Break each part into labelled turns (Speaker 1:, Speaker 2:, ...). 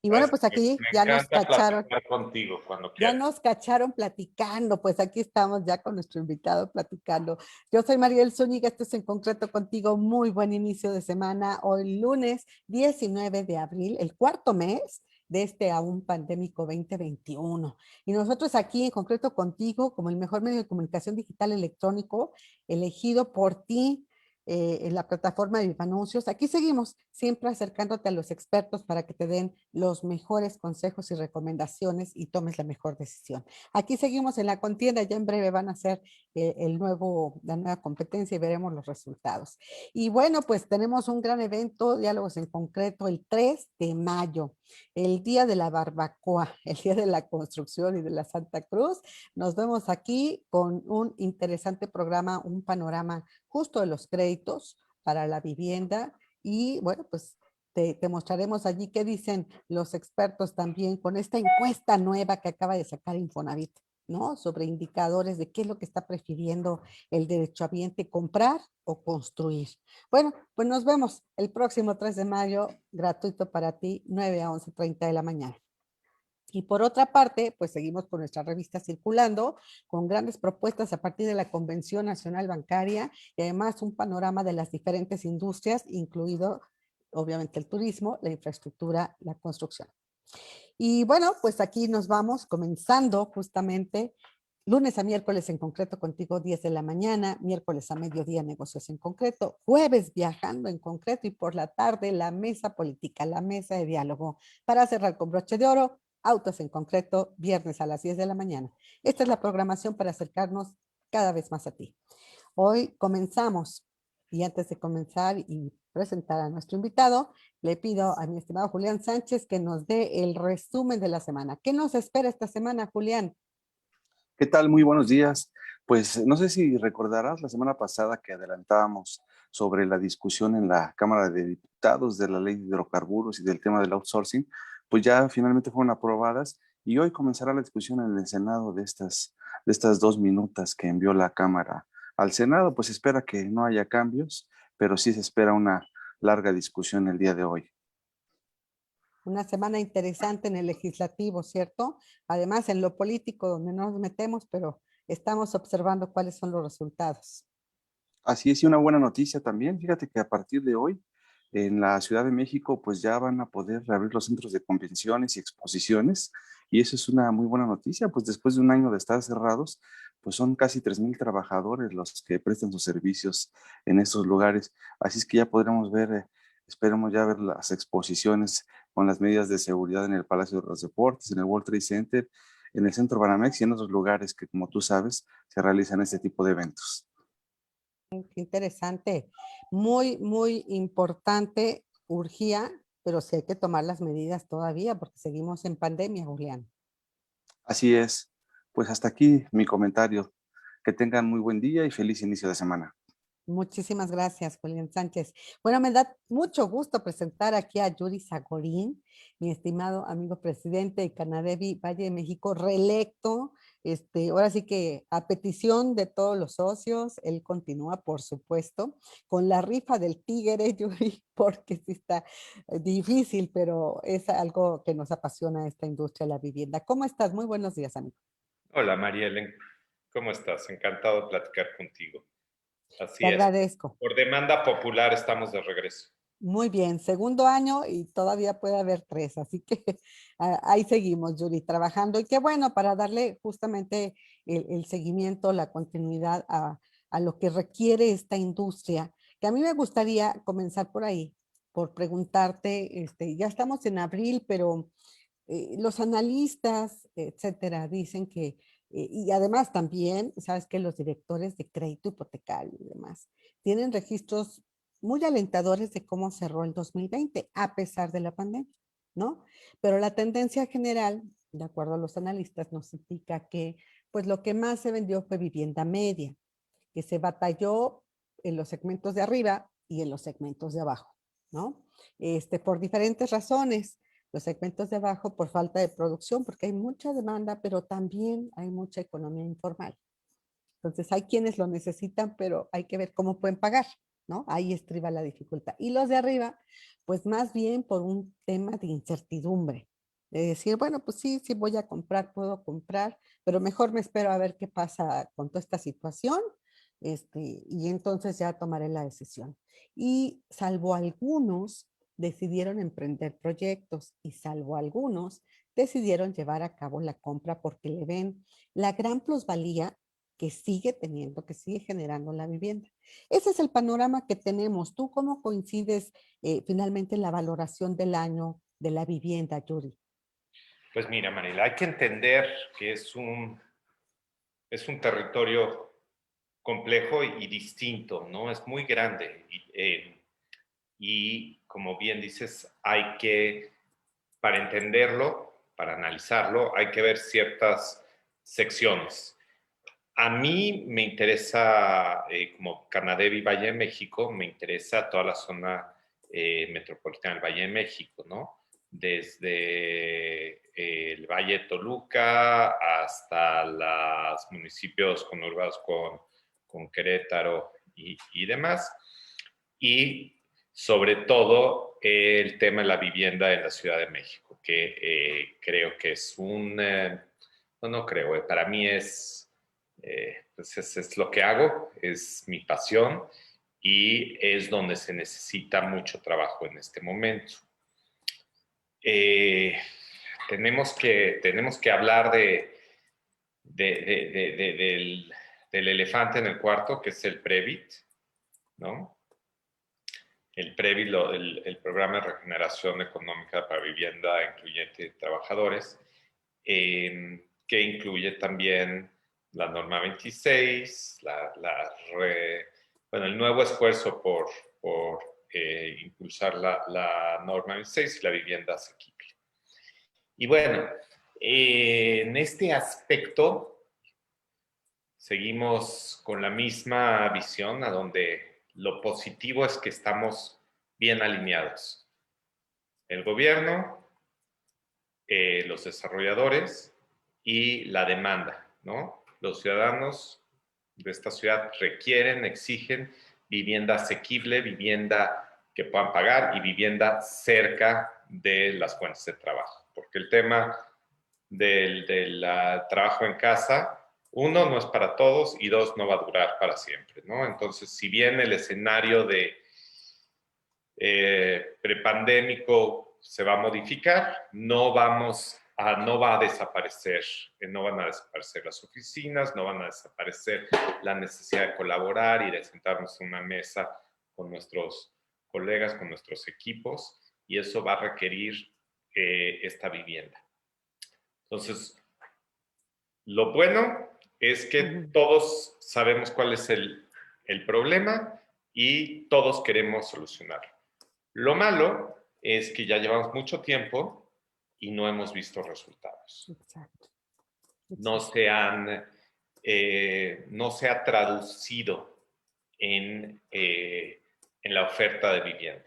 Speaker 1: Y bueno,
Speaker 2: Sabes
Speaker 1: pues
Speaker 2: que
Speaker 1: aquí
Speaker 2: me
Speaker 1: ya nos
Speaker 2: encanta
Speaker 1: cacharon,
Speaker 2: platicar contigo cuando
Speaker 1: ya
Speaker 2: quieras.
Speaker 1: nos cacharon platicando, pues aquí estamos ya con nuestro invitado platicando. Yo soy Mariel Zúñiga, esto es En Concreto Contigo, muy buen inicio de semana, hoy lunes 19 de abril, el cuarto mes de este aún pandémico 2021. Y nosotros aquí En Concreto Contigo, como el mejor medio de comunicación digital electrónico, elegido por ti, en la plataforma de Vivanuncios. Aquí seguimos siempre acercándote a los expertos para que te den los mejores consejos y recomendaciones y tomes la mejor decisión. Aquí seguimos en la contienda, ya en breve van a hacer la nueva competencia y veremos los resultados. Y bueno, pues tenemos un gran evento, Diálogos en Concreto, el 3 de mayo, el día de la barbacoa, el día de la construcción y de la Santa Cruz. Nos vemos aquí con un interesante programa, un panorama justo de los créditos para la vivienda y bueno, pues te mostraremos allí qué dicen los expertos también con esta encuesta nueva que acaba de sacar Infonavit, ¿no? Sobre indicadores de qué es lo que está prefiriendo el derechohabiente, comprar o construir. Bueno, pues nos vemos el próximo 3 de mayo, gratuito para ti, 9 a 11:30 de la mañana. Y por otra parte, pues seguimos con nuestra revista circulando, con grandes propuestas a partir de la Convención Nacional Bancaria y además un panorama de las diferentes industrias, incluido obviamente el turismo, la infraestructura, la construcción. Y bueno, pues aquí nos vamos comenzando justamente lunes a miércoles En Concreto Contigo 10 de la mañana, miércoles a mediodía Negocios en Concreto, jueves Viajando en Concreto y por la tarde la mesa política, la mesa de diálogo para cerrar con broche de oro, Autos en Concreto, viernes a las 10 de la mañana. Esta es la programación para acercarnos cada vez más a ti. Hoy comenzamos y antes de comenzar y presentar a nuestro invitado, le pido a mi estimado Julián Sánchez que nos dé el resumen de la semana. ¿Qué nos espera esta semana, Julián?
Speaker 3: ¿Qué tal? Muy buenos días. Pues no sé si recordarás la semana pasada que adelantábamos sobre la discusión en la Cámara de Diputados de la ley de hidrocarburos y del tema del outsourcing, pues ya finalmente fueron aprobadas y hoy comenzará la discusión en el Senado de estas 2 minutas que envió la Cámara al Senado. Pues espera que no haya cambios, pero sí se espera una larga discusión el día de hoy.
Speaker 1: Una semana interesante en el legislativo, ¿cierto? Además, en lo político, donde no nos metemos, pero estamos observando cuáles son los resultados.
Speaker 3: Así es, y una buena noticia también. Fíjate que a partir de hoy, en la Ciudad de México, pues ya van a poder reabrir los centros de convenciones y exposiciones, y eso es una muy buena noticia, pues después de un año de estar cerrados, pues son casi 3,000 trabajadores los que prestan sus servicios en estos lugares. Así es que ya podremos ver, esperemos ya ver las exposiciones con las medidas de seguridad en el Palacio de los Deportes, en el World Trade Center, en el Centro Banamex y en otros lugares que, como tú sabes, se realizan este tipo de eventos.
Speaker 1: Qué interesante. Muy, muy importante, urgía, pero sí hay que tomar las medidas todavía porque seguimos en pandemia, Julián.
Speaker 3: Así es. Pues hasta aquí mi comentario. Que tengan muy buen día y feliz inicio de semana.
Speaker 1: Muchísimas gracias, Julián Sánchez. Bueno, me da mucho gusto presentar aquí a Yuri Sagorín, mi estimado amigo presidente de Canadevi Valle de México, reelecto. Ahora sí que a petición de todos los socios, él continúa, por supuesto, con la rifa del tigre, Yuri, porque sí está difícil, pero es algo que nos apasiona esta industria de la vivienda. ¿Cómo estás? Muy buenos días, amigo.
Speaker 2: Hola Marielen, ¿cómo estás? Encantado de platicar contigo.
Speaker 1: Te
Speaker 2: Así es.
Speaker 1: agradezco.
Speaker 2: Por demanda popular estamos de regreso.
Speaker 1: Muy bien, segundo año y todavía puede haber tres, así que ahí seguimos, Yuri, trabajando. Y qué bueno para darle justamente el seguimiento, la continuidad a lo que requiere esta industria, que a mí me gustaría comenzar por ahí, por preguntarte, ya estamos en abril, pero los analistas, etcétera, dicen que, y además también, sabes que los directores de crédito hipotecario y demás, tienen registros muy alentadores de cómo cerró el 2020, a pesar de la pandemia, ¿no? Pero la tendencia general, de acuerdo a los analistas, nos indica que, pues lo que más se vendió fue vivienda media, que se batalló en los segmentos de arriba y en los segmentos de abajo, ¿no? Por diferentes razones. Los segmentos de abajo por falta de producción, porque hay mucha demanda, pero también hay mucha economía informal. Entonces hay quienes lo necesitan, pero hay que ver cómo pueden pagar, ¿no? Ahí estriba la dificultad. Y los de arriba, pues más bien por un tema de incertidumbre, de decir, bueno, pues sí, sí voy a comprar, puedo comprar, pero mejor me espero a ver qué pasa con toda esta situación, y entonces ya tomaré la decisión. Y salvo algunos decidieron emprender proyectos y salvo algunos decidieron llevar a cabo la compra porque le ven la gran plusvalía que sigue teniendo, que sigue generando la vivienda. Ese es el panorama que tenemos. ¿Tú cómo coincides finalmente en la valoración del año de la vivienda, Yuri?
Speaker 2: Pues mira, Mariela, hay que entender que es un territorio complejo y distinto, ¿no? Es muy grande y como bien dices, para entenderlo, para analizarlo, hay que ver ciertas secciones. A mí me interesa, como Canadevi Valle de México, me interesa toda la zona metropolitana del Valle de México, ¿no? Desde el Valle de Toluca hasta los municipios conurbados con Querétaro y demás. Y sobre todo el tema de la vivienda en la Ciudad de México, que creo que es no creo, para mí pues es lo que hago, es mi pasión y es donde se necesita mucho trabajo en este momento. Eh, tenemos que hablar del elefante en el cuarto, que es el Previt, ¿no? El Previt, el Programa de Regeneración Económica para Vivienda Incluyente de Trabajadores, que incluye también la norma 26, el nuevo esfuerzo por impulsar la norma 26 y la vivienda asequible. Y bueno, en este aspecto seguimos con la misma visión, a donde lo positivo es que estamos bien alineados. El gobierno, los desarrolladores y la demanda, ¿no? Los ciudadanos de esta ciudad requieren, exigen vivienda asequible, vivienda que puedan pagar y vivienda cerca de las fuentes de trabajo. Porque el tema del trabajo en casa, uno, no es para todos y dos, no va a durar para siempre, ¿no? Entonces, si bien el escenario de prepandémico se va a modificar, no va a desaparecer, no van a desaparecer las oficinas, no van a desaparecer la necesidad de colaborar y de sentarnos en una mesa con nuestros colegas, con nuestros equipos, y eso va a requerir esta vivienda. Entonces, lo bueno es que todos sabemos cuál es el problema y todos queremos solucionarlo. Lo malo es que ya llevamos mucho tiempo y no hemos visto resultados.
Speaker 1: Exacto.
Speaker 2: No se ha traducido en la oferta de vivienda.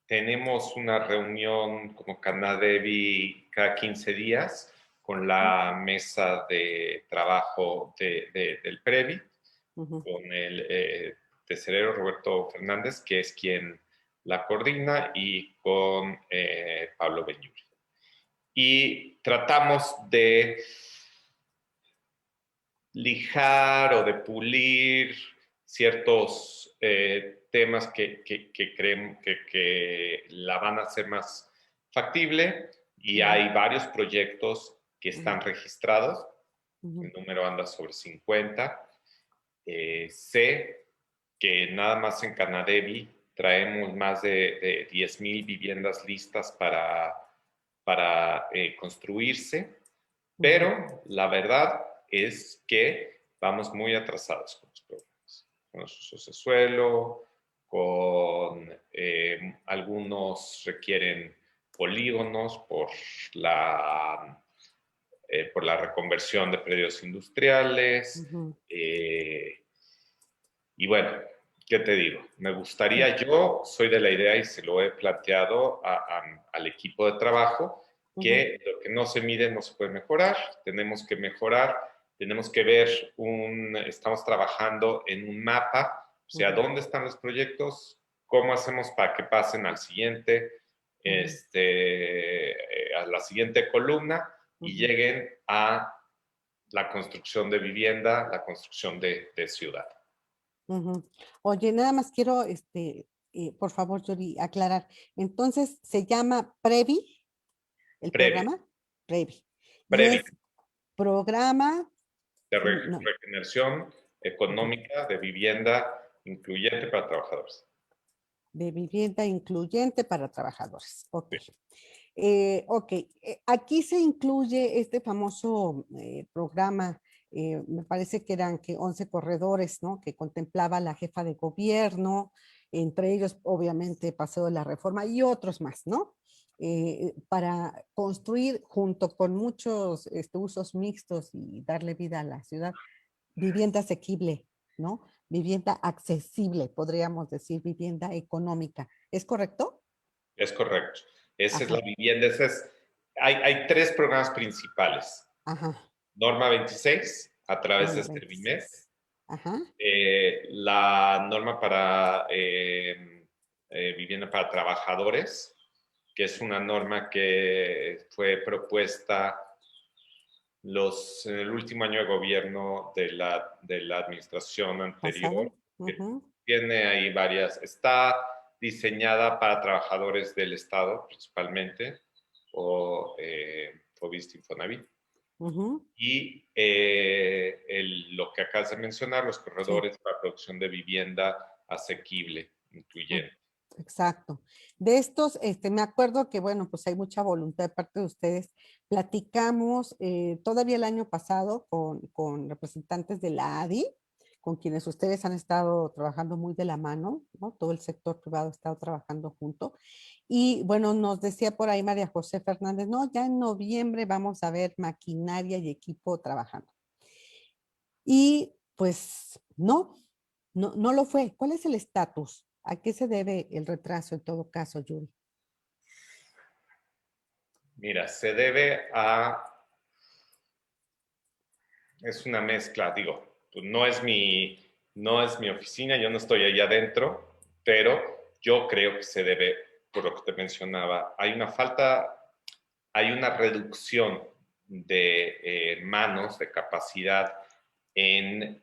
Speaker 2: Tenemos una reunión como Canadevi cada 15 días con la mesa de trabajo del Previt, con el tesorero Roberto Fernández, que es quien la coordina, y con Pablo Beñuri. Y tratamos de lijar o de pulir ciertos temas que creemos que la van a hacer más factible, y hay varios proyectos que están registrados. El número anda sobre 50. Sé que nada más en Canadevi traemos más de 10,000 viviendas listas para construirse, pero la verdad es que vamos muy atrasados con los programas, con los usos de suelo, algunos requieren polígonos por la reconversión de predios industriales. Y bueno, ¿qué te digo? Me gustaría, yo soy de la idea y se lo he planteado al equipo de trabajo, que lo que no se mide no se puede mejorar, tenemos que mejorar, tenemos que ver, estamos trabajando en un mapa, o sea, dónde están los proyectos, cómo hacemos para que pasen al siguiente, a la siguiente columna y lleguen a la construcción de vivienda, la construcción de ciudad.
Speaker 1: Oye, nada más quiero, por favor, Yuri, aclarar. Entonces, ¿se llama Previ el
Speaker 2: Previ,
Speaker 1: programa? Previ. Y
Speaker 2: previ,
Speaker 1: es programa,
Speaker 2: de
Speaker 1: no,
Speaker 2: regeneración económica de vivienda incluyente para trabajadores.
Speaker 1: de vivienda incluyente para trabajadores. Ok.
Speaker 2: Sí.
Speaker 1: Ok, aquí se incluye este famoso programa, me parece que eran que 11 corredores, ¿no? Que contemplaba la jefa de gobierno, entre ellos obviamente Paseo de la Reforma y otros más, ¿no? Para construir junto con muchos usos mixtos y darle vida a la ciudad, vivienda asequible, ¿no? Vivienda accesible, podríamos decir, vivienda económica. ¿Es correcto?
Speaker 2: Es correcto. Esa es la
Speaker 1: Ajá,
Speaker 2: vivienda. Hay tres programas principales.
Speaker 1: ajá.
Speaker 2: Norma 26, a través de
Speaker 1: Norma
Speaker 2: Servimet.
Speaker 1: 26. Ajá.
Speaker 2: La norma para vivienda para trabajadores, que es una norma que fue propuesta en el último año de gobierno de la administración anterior,
Speaker 1: Pasado.
Speaker 2: que
Speaker 1: Ujú,
Speaker 2: tiene ahí está diseñada para trabajadores del Estado principalmente, o Fobiste Infonavit.
Speaker 1: ujú,
Speaker 2: Y lo que acabas de mencionar, los
Speaker 1: sí,
Speaker 2: corredores para producción de vivienda asequible,
Speaker 1: mm,
Speaker 2: incluyente.
Speaker 1: exacto. De estos, me acuerdo que, bueno, pues hay mucha voluntad de parte de ustedes. Platicamos todavía el año pasado con representantes de la ADI, con quienes ustedes han estado trabajando muy de la mano, ¿no? Todo el sector privado ha estado trabajando junto. Y bueno, nos decía por ahí María José Fernández, no, ya en noviembre vamos a ver maquinaria y equipo trabajando. Y pues no lo fue. ¿Cuál es el estatus? ¿A qué se debe el retraso en todo caso, Yuri?
Speaker 2: Mira, es una mezcla, digo, pues no es mi oficina, yo no estoy allá adentro, pero yo creo que se debe, por lo que te mencionaba, hay una reducción de manos, de capacidad en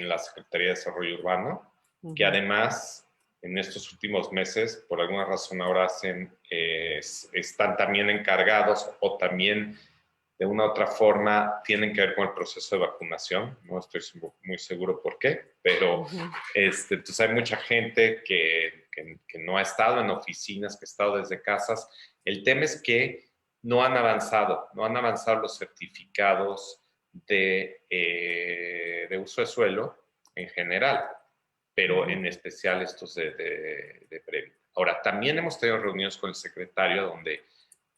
Speaker 2: la Secretaría de Desarrollo Urbano, que
Speaker 1: Ujú,
Speaker 2: además en estos últimos meses, por alguna razón ahora están también encargados o también de una u otra forma tienen que ver con el proceso de vacunación. No estoy muy seguro por qué, pero
Speaker 1: ujú,
Speaker 2: entonces hay mucha gente que no ha estado en oficinas, que ha estado desde casas. El tema es que no han avanzado los certificados de uso de suelo en general, pero
Speaker 1: ujú,
Speaker 2: en especial estos de previo. Ahora, también hemos tenido reuniones con el secretario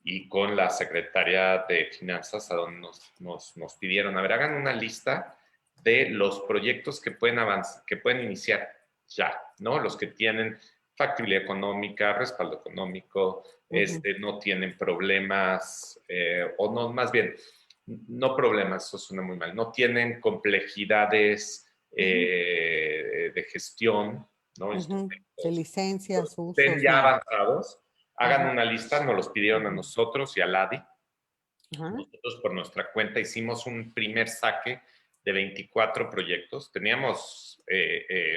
Speaker 2: y con la secretaria de Finanzas, a donde nos pidieron, a ver, hagan una lista de los proyectos que pueden avanzar, que pueden iniciar ya, ¿no? Los que tienen factibilidad económica, respaldo económico,
Speaker 1: ujú,
Speaker 2: no tienen problemas, o no, más bien, no problemas, eso suena muy mal, no tienen complejidades
Speaker 1: ujú,
Speaker 2: de gestión, ¿no?
Speaker 1: ujú. De
Speaker 2: Instrumentos
Speaker 1: licencias,
Speaker 2: estén
Speaker 1: usos
Speaker 2: ya
Speaker 1: y...
Speaker 2: avanzados, hagan
Speaker 1: Ujú,
Speaker 2: una lista, nos los pidieron a
Speaker 1: ujú,
Speaker 2: nosotros y a Ladi.
Speaker 1: ajá,
Speaker 2: Nosotros por nuestra cuenta hicimos un primer saque de 24 proyectos. Teníamos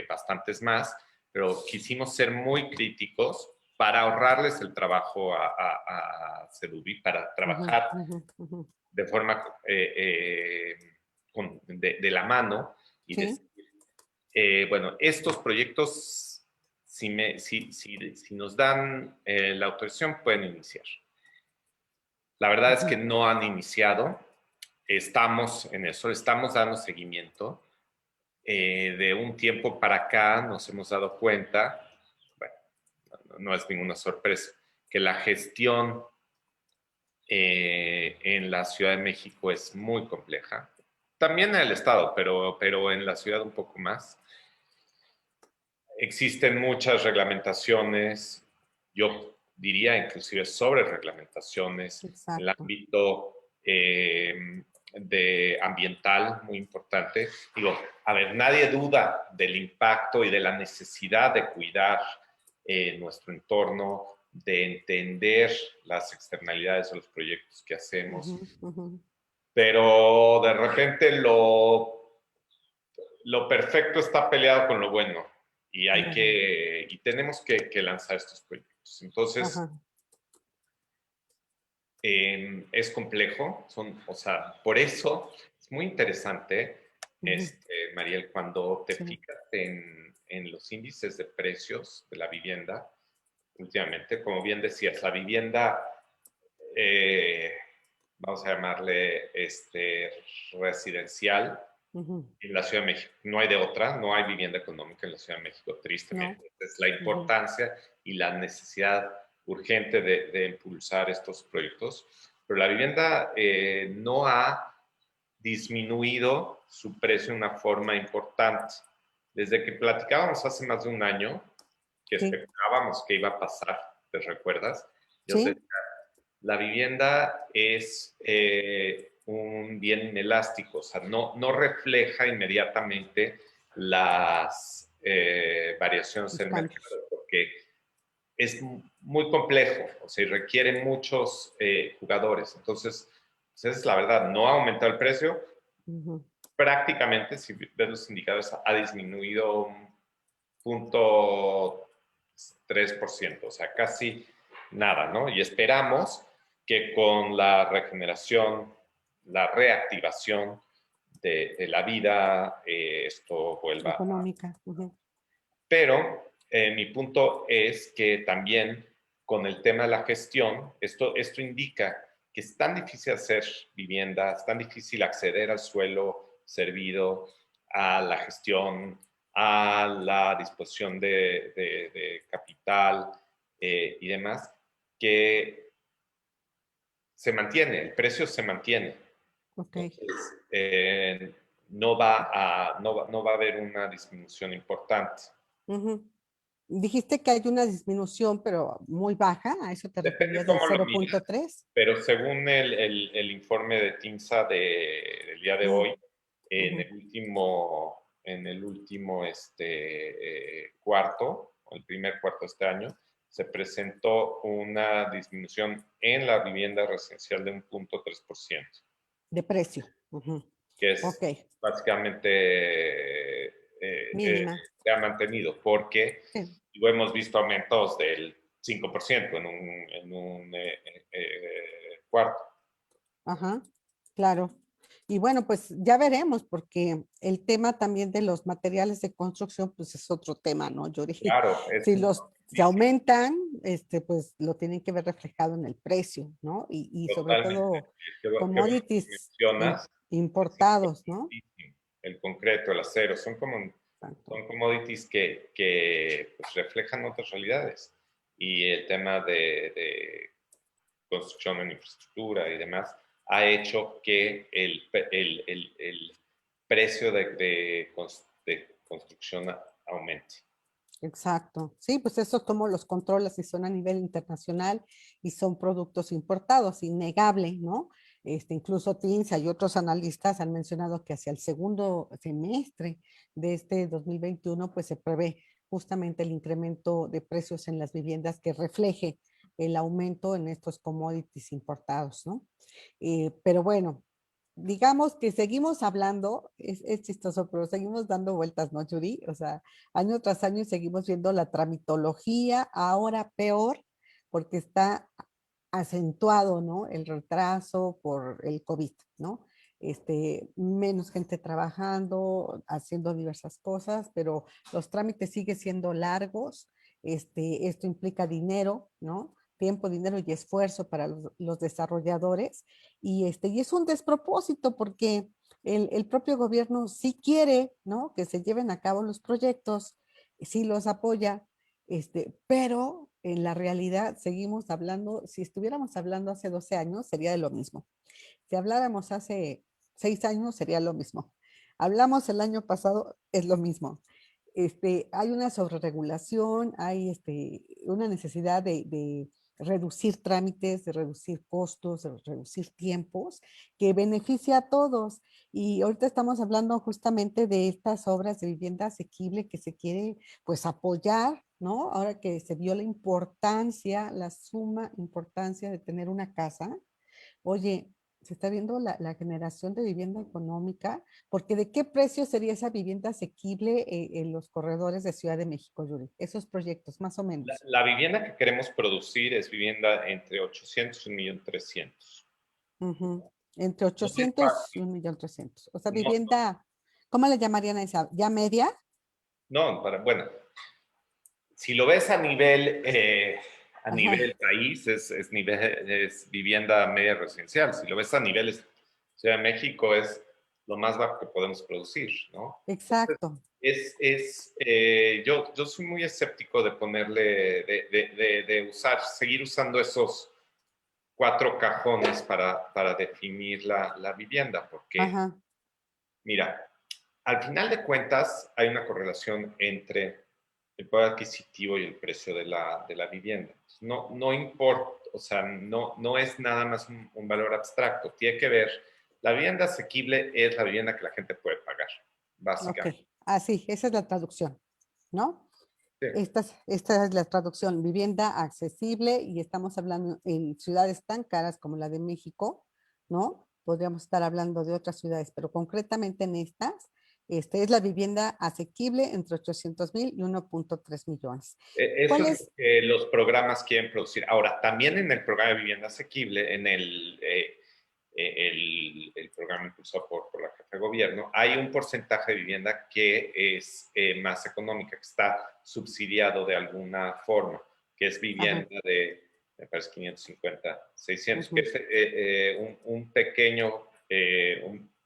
Speaker 2: bastantes más, pero quisimos ser muy críticos para ahorrarles el trabajo a Sedubi, para
Speaker 1: ujú,
Speaker 2: trabajar
Speaker 1: ujú, ujú.
Speaker 2: de forma de la mano y
Speaker 1: Sí.
Speaker 2: decir, bueno, estos proyectos, si nos dan la autorización, pueden iniciar. La verdad es que
Speaker 1: Ujú,
Speaker 2: no han iniciado. Estamos en eso, estamos dando seguimiento. De un tiempo para acá nos hemos dado cuenta, bueno, no es ninguna sorpresa, que la gestión en la Ciudad de México es muy compleja. También en el Estado, pero en la ciudad un poco más. Existen muchas reglamentaciones, yo diría inclusive sobre reglamentaciones en el
Speaker 1: exacto.
Speaker 2: ámbito de ambiental, muy importante. Digo, a ver, nadie duda del impacto y de la necesidad de cuidar nuestro entorno, de entender las externalidades de los proyectos que hacemos. Pero de repente lo perfecto está peleado con lo bueno y tenemos que lanzar estos proyectos. Entonces, es complejo, o sea, por eso es muy interesante, Mariel, cuando te fijas en los índices de precios de la vivienda, últimamente, como bien decías, la vivienda, vamos a llamarle residencial, en la Ciudad de México. No hay de otra, no hay vivienda económica en la Ciudad de México, tristemente. No. Es la importancia y la necesidad urgente de impulsar estos proyectos. Pero la vivienda no ha disminudo su precio de una forma importante. Desde que platicábamos hace más de un año, que especulábamos que iba a pasar, ¿te recuerdas? Yo te decía, la vivienda es un bien inelástico, o sea, no refleja inmediatamente las variaciones en el mercado, porque es muy complejo, o sea, y requiere muchos jugadores. Entonces, pues esa es la verdad, no ha aumentado el precio, prácticamente, si ves los indicadores, ha disminuido un 0.3%, o sea, casi nada, ¿no? Y esperamos que con la regeneración, la reactivación de la vida, esto vuelva
Speaker 1: económica.
Speaker 2: Pero mi punto es que también con el tema de la gestión, esto indica que es tan difícil hacer vivienda, es tan difícil acceder al suelo servido, a la gestión, a la disposición de capital y demás, que se mantiene, el precio se mantiene. Entonces, no va a haber una disminución importante.
Speaker 1: Dijiste que hay una disminución, pero muy baja, ¿a eso te referías del 0.3?
Speaker 2: Pero según el informe de TIMSA del día de hoy, en el último cuarto, o el primer cuarto de este año, se presentó una disminución en la vivienda residencial de 1.3%.
Speaker 1: De precio.
Speaker 2: Que es básicamente se ha mantenido, porque luego hemos visto aumentos del 5% en un cuarto.
Speaker 1: Claro. Y bueno, pues ya veremos, porque el tema también de los materiales de construcción, pues es otro tema, ¿no, Yuri?
Speaker 2: Claro.
Speaker 1: Si aumentan, pues lo tienen que ver reflejado en el precio, ¿no? Y sobre todo commodities importados, ¿no?
Speaker 2: El concreto, el acero, son commodities que pues, reflejan otras realidades. Y el tema de construcción en infraestructura y demás ha hecho que el precio de construcción aumente.
Speaker 1: Exacto. Sí, pues eso como los controlas y son a nivel internacional y son productos importados, innegable, ¿no? Incluso TINSA y otros analistas han mencionado que hacia el segundo semestre de este 2021, pues se prevé justamente el incremento de precios en las viviendas que refleje el aumento en estos commodities importados, ¿no? Pero bueno, digamos que seguimos hablando, es chistoso, pero seguimos dando vueltas, ¿no, Yuri? O sea, año tras año seguimos viendo la tramitología, ahora peor, porque está acentuado, ¿no? El retraso por el COVID, ¿no? Menos gente trabajando, haciendo diversas cosas, pero los trámites siguen siendo largos. Esto implica dinero, ¿no? Tiempo, dinero y esfuerzo para los desarrolladores. Y es un despropósito porque el propio gobierno sí quiere, ¿no? Que se lleven a cabo los proyectos, sí los apoya, pero en la realidad seguimos hablando, si estuviéramos hablando hace 12 años, sería de lo mismo. Si habláramos hace 6 años, sería lo mismo. Hablamos el año pasado, es lo mismo. Hay una sobreregulación, hay una necesidad de reducir trámites, de reducir costos, de reducir tiempos, que beneficia a todos. Y ahorita estamos hablando justamente de estas obras de vivienda asequible que se quiere pues apoyar, ¿no? Ahora que se vio la importancia, la suma importancia de tener una casa. Oye, se está viendo la generación de vivienda económica, porque ¿de qué precio sería esa vivienda asequible en los corredores de Ciudad de México, Yuri? Esos proyectos, más o
Speaker 2: La,
Speaker 1: menos.
Speaker 2: la vivienda que queremos producir es vivienda entre 800 y 1.300.000.
Speaker 1: Ujú. Entre
Speaker 2: No es
Speaker 1: 800 y
Speaker 2: fácil.
Speaker 1: 1.300.000. O sea,
Speaker 2: No,
Speaker 1: vivienda, ¿cómo le llamarían a esa? ¿Ya media?
Speaker 2: no, bueno, si lo ves a
Speaker 1: Ajá,
Speaker 2: nivel país, es vivienda media residencial. Si lo ves a nivel Ciudad de México, es lo más bajo que podemos producir, ¿no? Entonces,
Speaker 1: exacto.
Speaker 2: yo soy muy escéptico de ponerle, seguir usando esos 4 cajones para definir la vivienda, porque,
Speaker 1: Ajá,
Speaker 2: mira, al final de cuentas hay una correlación entre el poder adquisitivo y el precio de la vivienda. No importa, o sea, no es nada más un valor abstracto, tiene que ver, la vivienda asequible es la vivienda que la gente puede pagar,
Speaker 1: ok.
Speaker 2: básicamente.
Speaker 1: Así, esa es la traducción, ¿no?
Speaker 2: Sí.
Speaker 1: Esta es la traducción, vivienda accesible, y estamos hablando en ciudades tan caras como la de México, ¿no? Podríamos estar hablando de otras ciudades, pero concretamente en estas, es la vivienda asequible entre 800,000 y 1.3 millones.
Speaker 2: Eso
Speaker 1: ¿Cuál
Speaker 2: es lo
Speaker 1: es?
Speaker 2: que los programas quieren producir. Ahora, también en el programa de vivienda asequible, en el programa impulsado por la jefa de gobierno, hay un porcentaje de vivienda que es más económica, que está subsidiado de alguna forma, que es
Speaker 1: Ajá,
Speaker 2: vivienda de, me parece, 550, 600, que
Speaker 1: ujú,
Speaker 2: es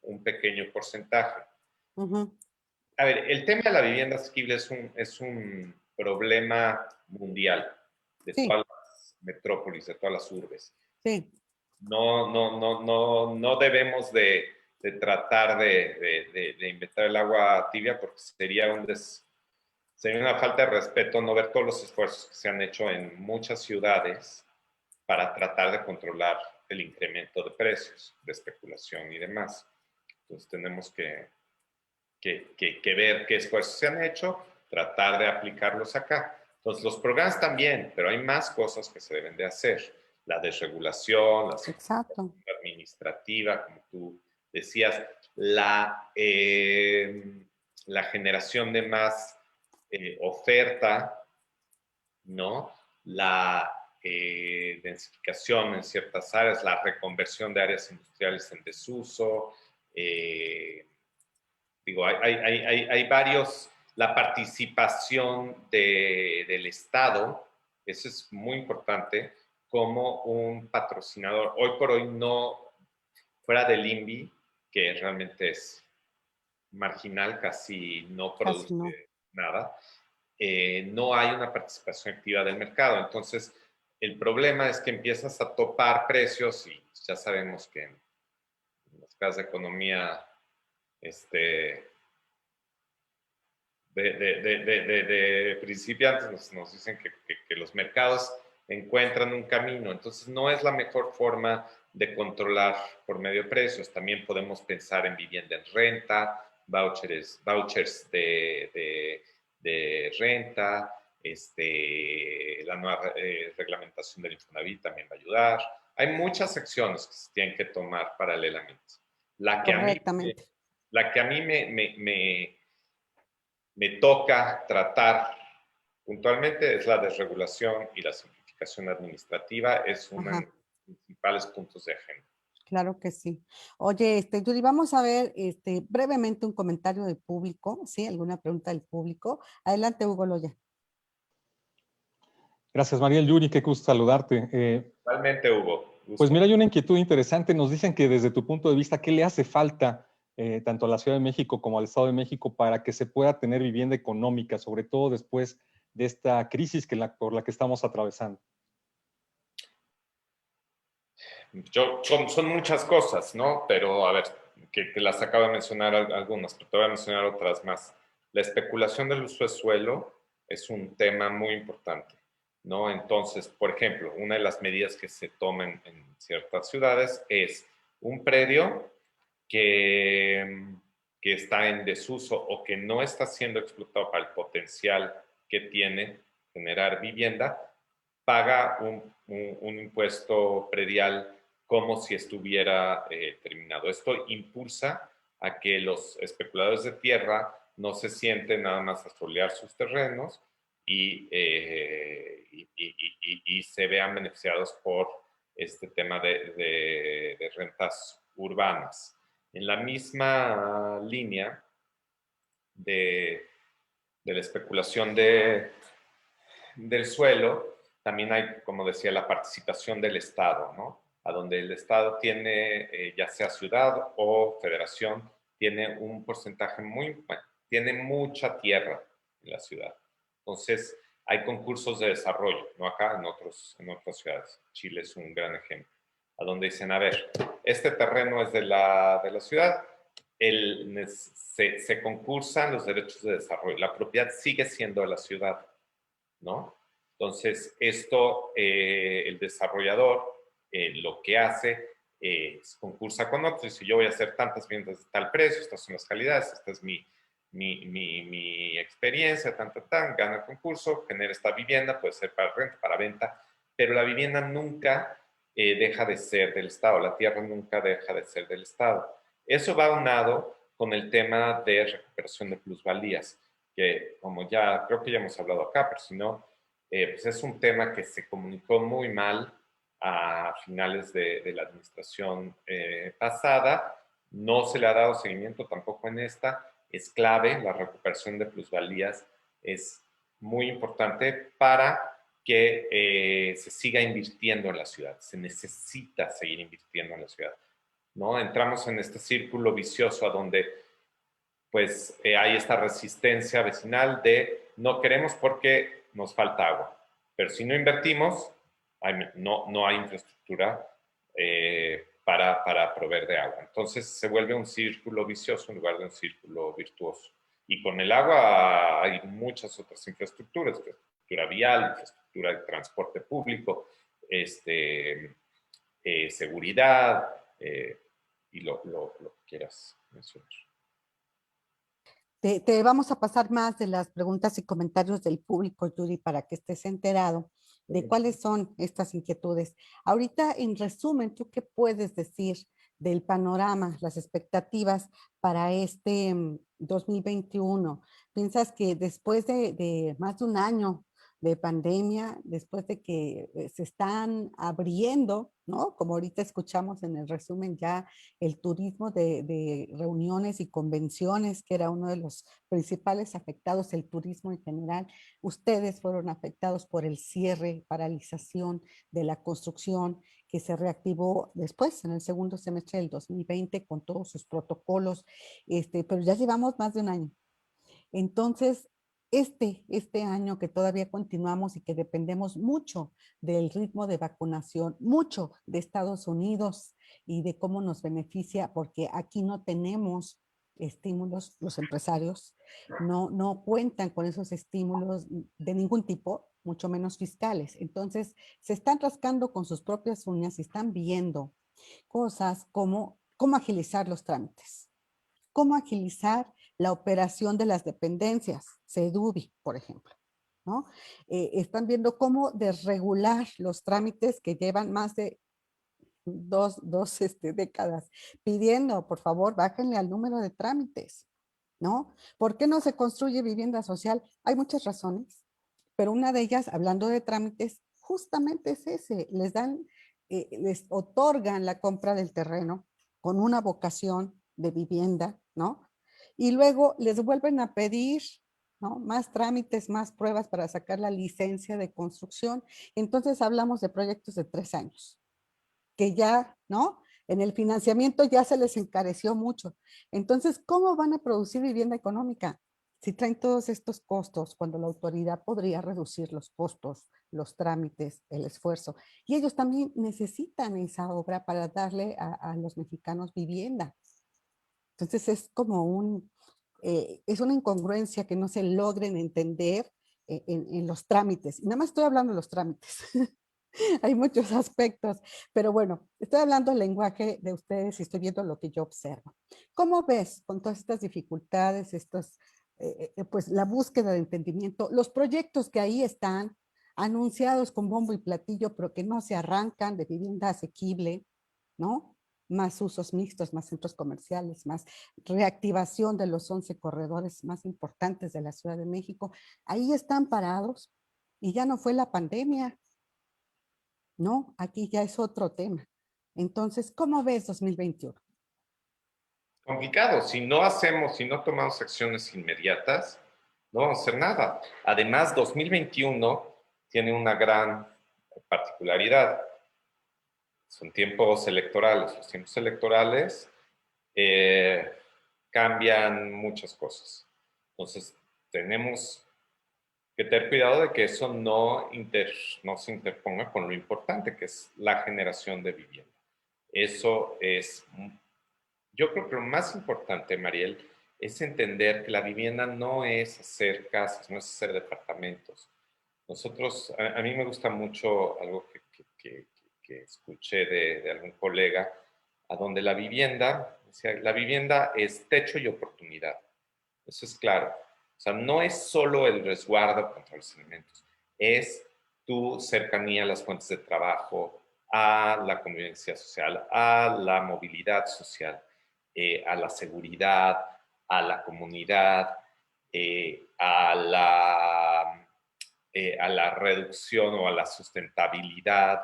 Speaker 2: un pequeño porcentaje.
Speaker 1: ujú,
Speaker 2: A ver, el tema de la vivienda asequible es un problema mundial de
Speaker 1: sí,
Speaker 2: todas las metrópolis, de todas las urbes.
Speaker 1: sí,
Speaker 2: No debemos de tratar de inventar el agua tibia, porque sería una falta de respeto no ver todos los esfuerzos que se han hecho en muchas ciudades para tratar de controlar el incremento de precios, de especulación y demás. Entonces tenemos que ver qué esfuerzos se han hecho, tratar de aplicarlos acá. Entonces, los programas también, pero hay más cosas que se deben de hacer. La desregulación, la
Speaker 1: exacto.
Speaker 2: simplificación administrativa, como tú decías, la generación de más oferta, ¿no? La densificación en ciertas áreas, la reconversión de áreas industriales en desuso, digo, hay varios, la participación del Estado, eso es muy importante, como un patrocinador. Hoy por hoy no, fuera del INVI, que realmente es marginal, casi no
Speaker 1: Casi no.
Speaker 2: produce nada, no hay una participación activa del mercado. Entonces, el problema es que empiezas a topar precios y ya sabemos que en las casas de economía, este, de principiantes nos dicen que los mercados encuentran un camino. Entonces, no es la mejor forma de controlar por medio de precios. También podemos pensar en vivienda en renta, vouchers de renta, la nueva reglamentación del Infonavit también va a ayudar. Hay muchas acciones que se tienen que tomar paralelamente. La que a mí,
Speaker 1: Correctamente.
Speaker 2: la que a mí me toca tratar puntualmente es la desregulación y la simplificación administrativa, es uno de
Speaker 1: Ajá.
Speaker 2: los principales puntos de agenda.
Speaker 1: Claro que sí. Oye, Yuri, vamos a ver brevemente un comentario del público, ¿sí? ¿Alguna pregunta del público? Adelante, Hugo Loya.
Speaker 4: Gracias, Mariel. Yuri, qué gusto saludarte.
Speaker 2: Igualmente, Hugo,
Speaker 4: Pues
Speaker 2: gusto.
Speaker 4: mira, hay una inquietud interesante. Nos dicen que desde tu punto de vista, ¿qué le hace falta tanto a la Ciudad de México como al Estado de México para que se pueda tener vivienda económica, sobre todo después de esta crisis por la que estamos atravesando?
Speaker 2: Son muchas cosas, ¿no? Pero a ver, que las acabo de mencionar algunas, pero te voy a mencionar otras más. La especulación del uso de suelo es un tema muy importante. ¿no? Entonces, por ejemplo, una de las medidas que se toman en ciertas ciudades es un predio que está en desuso o que no está siendo explotado para el potencial que tiene generar vivienda, paga un impuesto predial como si estuviera terminado. Esto impulsa a que los especuladores de tierra no se sienten nada más a solear sus terrenos y se vean beneficiados por este tema de rentas urbanas. En la misma línea de la especulación del suelo, también hay, como decía, la participación del Estado, ¿no? A donde el Estado tiene, ya sea ciudad o federación, tiene un porcentaje bueno, tiene mucha tierra en la ciudad. Entonces, hay concursos de desarrollo, no acá, en otras ciudades. Chile es un gran ejemplo, a donde dicen, a ver, este terreno es de la ciudad, se concursan los derechos de desarrollo. La propiedad sigue siendo de la ciudad, ¿no? Entonces, esto, el desarrollador lo que hace es concursa con otros y dice, yo voy a hacer tantas viviendas de tal precio, estas son las calidades, esta es mi experiencia, gana el concurso, genera esta vivienda, puede ser para renta, para venta, pero la vivienda nunca deja de ser del Estado, la tierra nunca deja de ser del Estado. Eso va aunado con el tema de recuperación de plusvalías, que como ya creo que ya hemos hablado acá, pero si no, pues es un tema que se comunicó muy mal a finales de la administración pasada, no se le ha dado seguimiento tampoco en esta, es clave, la recuperación de plusvalías es muy importante para que se siga invirtiendo en la ciudad, se necesita seguir invirtiendo en la ciudad, ¿no? Entramos en este círculo vicioso a donde pues hay esta resistencia vecinal de no queremos porque nos falta agua, pero si no invertimos, no hay infraestructura para proveer de agua. Entonces se vuelve un círculo vicioso en lugar de un círculo virtuoso. Y con el agua hay muchas otras infraestructuras, infraestructura vial, infraestructura de transporte público, seguridad y lo que quieras mencionar.
Speaker 1: Te vamos a pasar más de las preguntas y comentarios del público, Yuri, para que estés enterado de cuáles son estas inquietudes. Ahorita, en resumen, ¿tú qué puedes decir del panorama, las expectativas para este 2021? ¿Piensas que después de más de un año de pandemia, después de que se están abriendo, ¿no? Como ahorita escuchamos en el resumen ya el turismo de reuniones y convenciones, que era uno de los principales afectados, el turismo en general. Ustedes fueron afectados por el cierre, paralización de la construcción que se reactivó después, en el segundo semestre del 2020, con todos sus protocolos, pero ya llevamos más de un año. Entonces, este año que todavía continuamos y que dependemos mucho del ritmo de vacunación, mucho de Estados Unidos y de cómo nos beneficia, porque aquí no tenemos estímulos, los empresarios no cuentan con esos estímulos de ningún tipo, mucho menos fiscales. Entonces, se están rascando con sus propias uñas y están viendo cosas como cómo agilizar los trámites, cómo agilizar la operación de las dependencias, SEDUBI, por ejemplo, ¿no? Están viendo cómo desregular los trámites que llevan más de dos décadas, pidiendo, por favor, bájenle al número de trámites, ¿no? ¿Por qué no se construye vivienda social? Hay muchas razones, pero una de ellas, hablando de trámites, justamente es ese, les otorgan la compra del terreno con una vocación de vivienda, ¿no? Y luego les vuelven a pedir, ¿no? Más trámites, más pruebas para sacar la licencia de construcción. Entonces hablamos de proyectos de 3 años, que ya, ¿no? En el financiamiento ya se les encareció mucho. Entonces, ¿cómo van a producir vivienda económica? Si traen todos estos costos, cuando la autoridad podría reducir los costos, los trámites, el esfuerzo. Y ellos también necesitan esa obra para darle a los mexicanos vivienda. Entonces es como es una incongruencia que no se logren entender en los trámites. Y nada más estoy hablando de los trámites. Hay muchos aspectos, pero bueno, estoy hablando del lenguaje de ustedes y estoy viendo lo que yo observo. ¿Cómo ves con todas estas dificultades, pues la búsqueda de entendimiento, los proyectos que ahí están anunciados con bombo y platillo, pero que no se arrancan, de vivienda asequible, ¿no? Más usos mixtos, más centros comerciales, más reactivación de los 11 corredores más importantes de la Ciudad de México? Ahí están parados y ya no fue la pandemia. No, aquí ya es otro tema. Entonces, ¿cómo ves 2021?
Speaker 2: Complicado. Si no tomamos acciones inmediatas, no vamos a hacer nada. Además, 2021 tiene una gran particularidad. Son tiempos electorales. Los tiempos electorales cambian muchas cosas. Entonces, tenemos que tener cuidado de que eso no se interponga con lo importante, que es la generación de vivienda. Eso es, yo creo que lo más importante, Mariel, es entender que la vivienda no es hacer casas, no es hacer departamentos. Nosotros, a mí me gusta mucho algo que escuché de algún colega, a donde la vivienda es techo y oportunidad. Eso es claro. O sea, no es solo el resguardo contra los elementos, es tu cercanía a las fuentes de trabajo, a la convivencia social, a la movilidad social, a la seguridad, a la comunidad, a la reducción o a la sustentabilidad.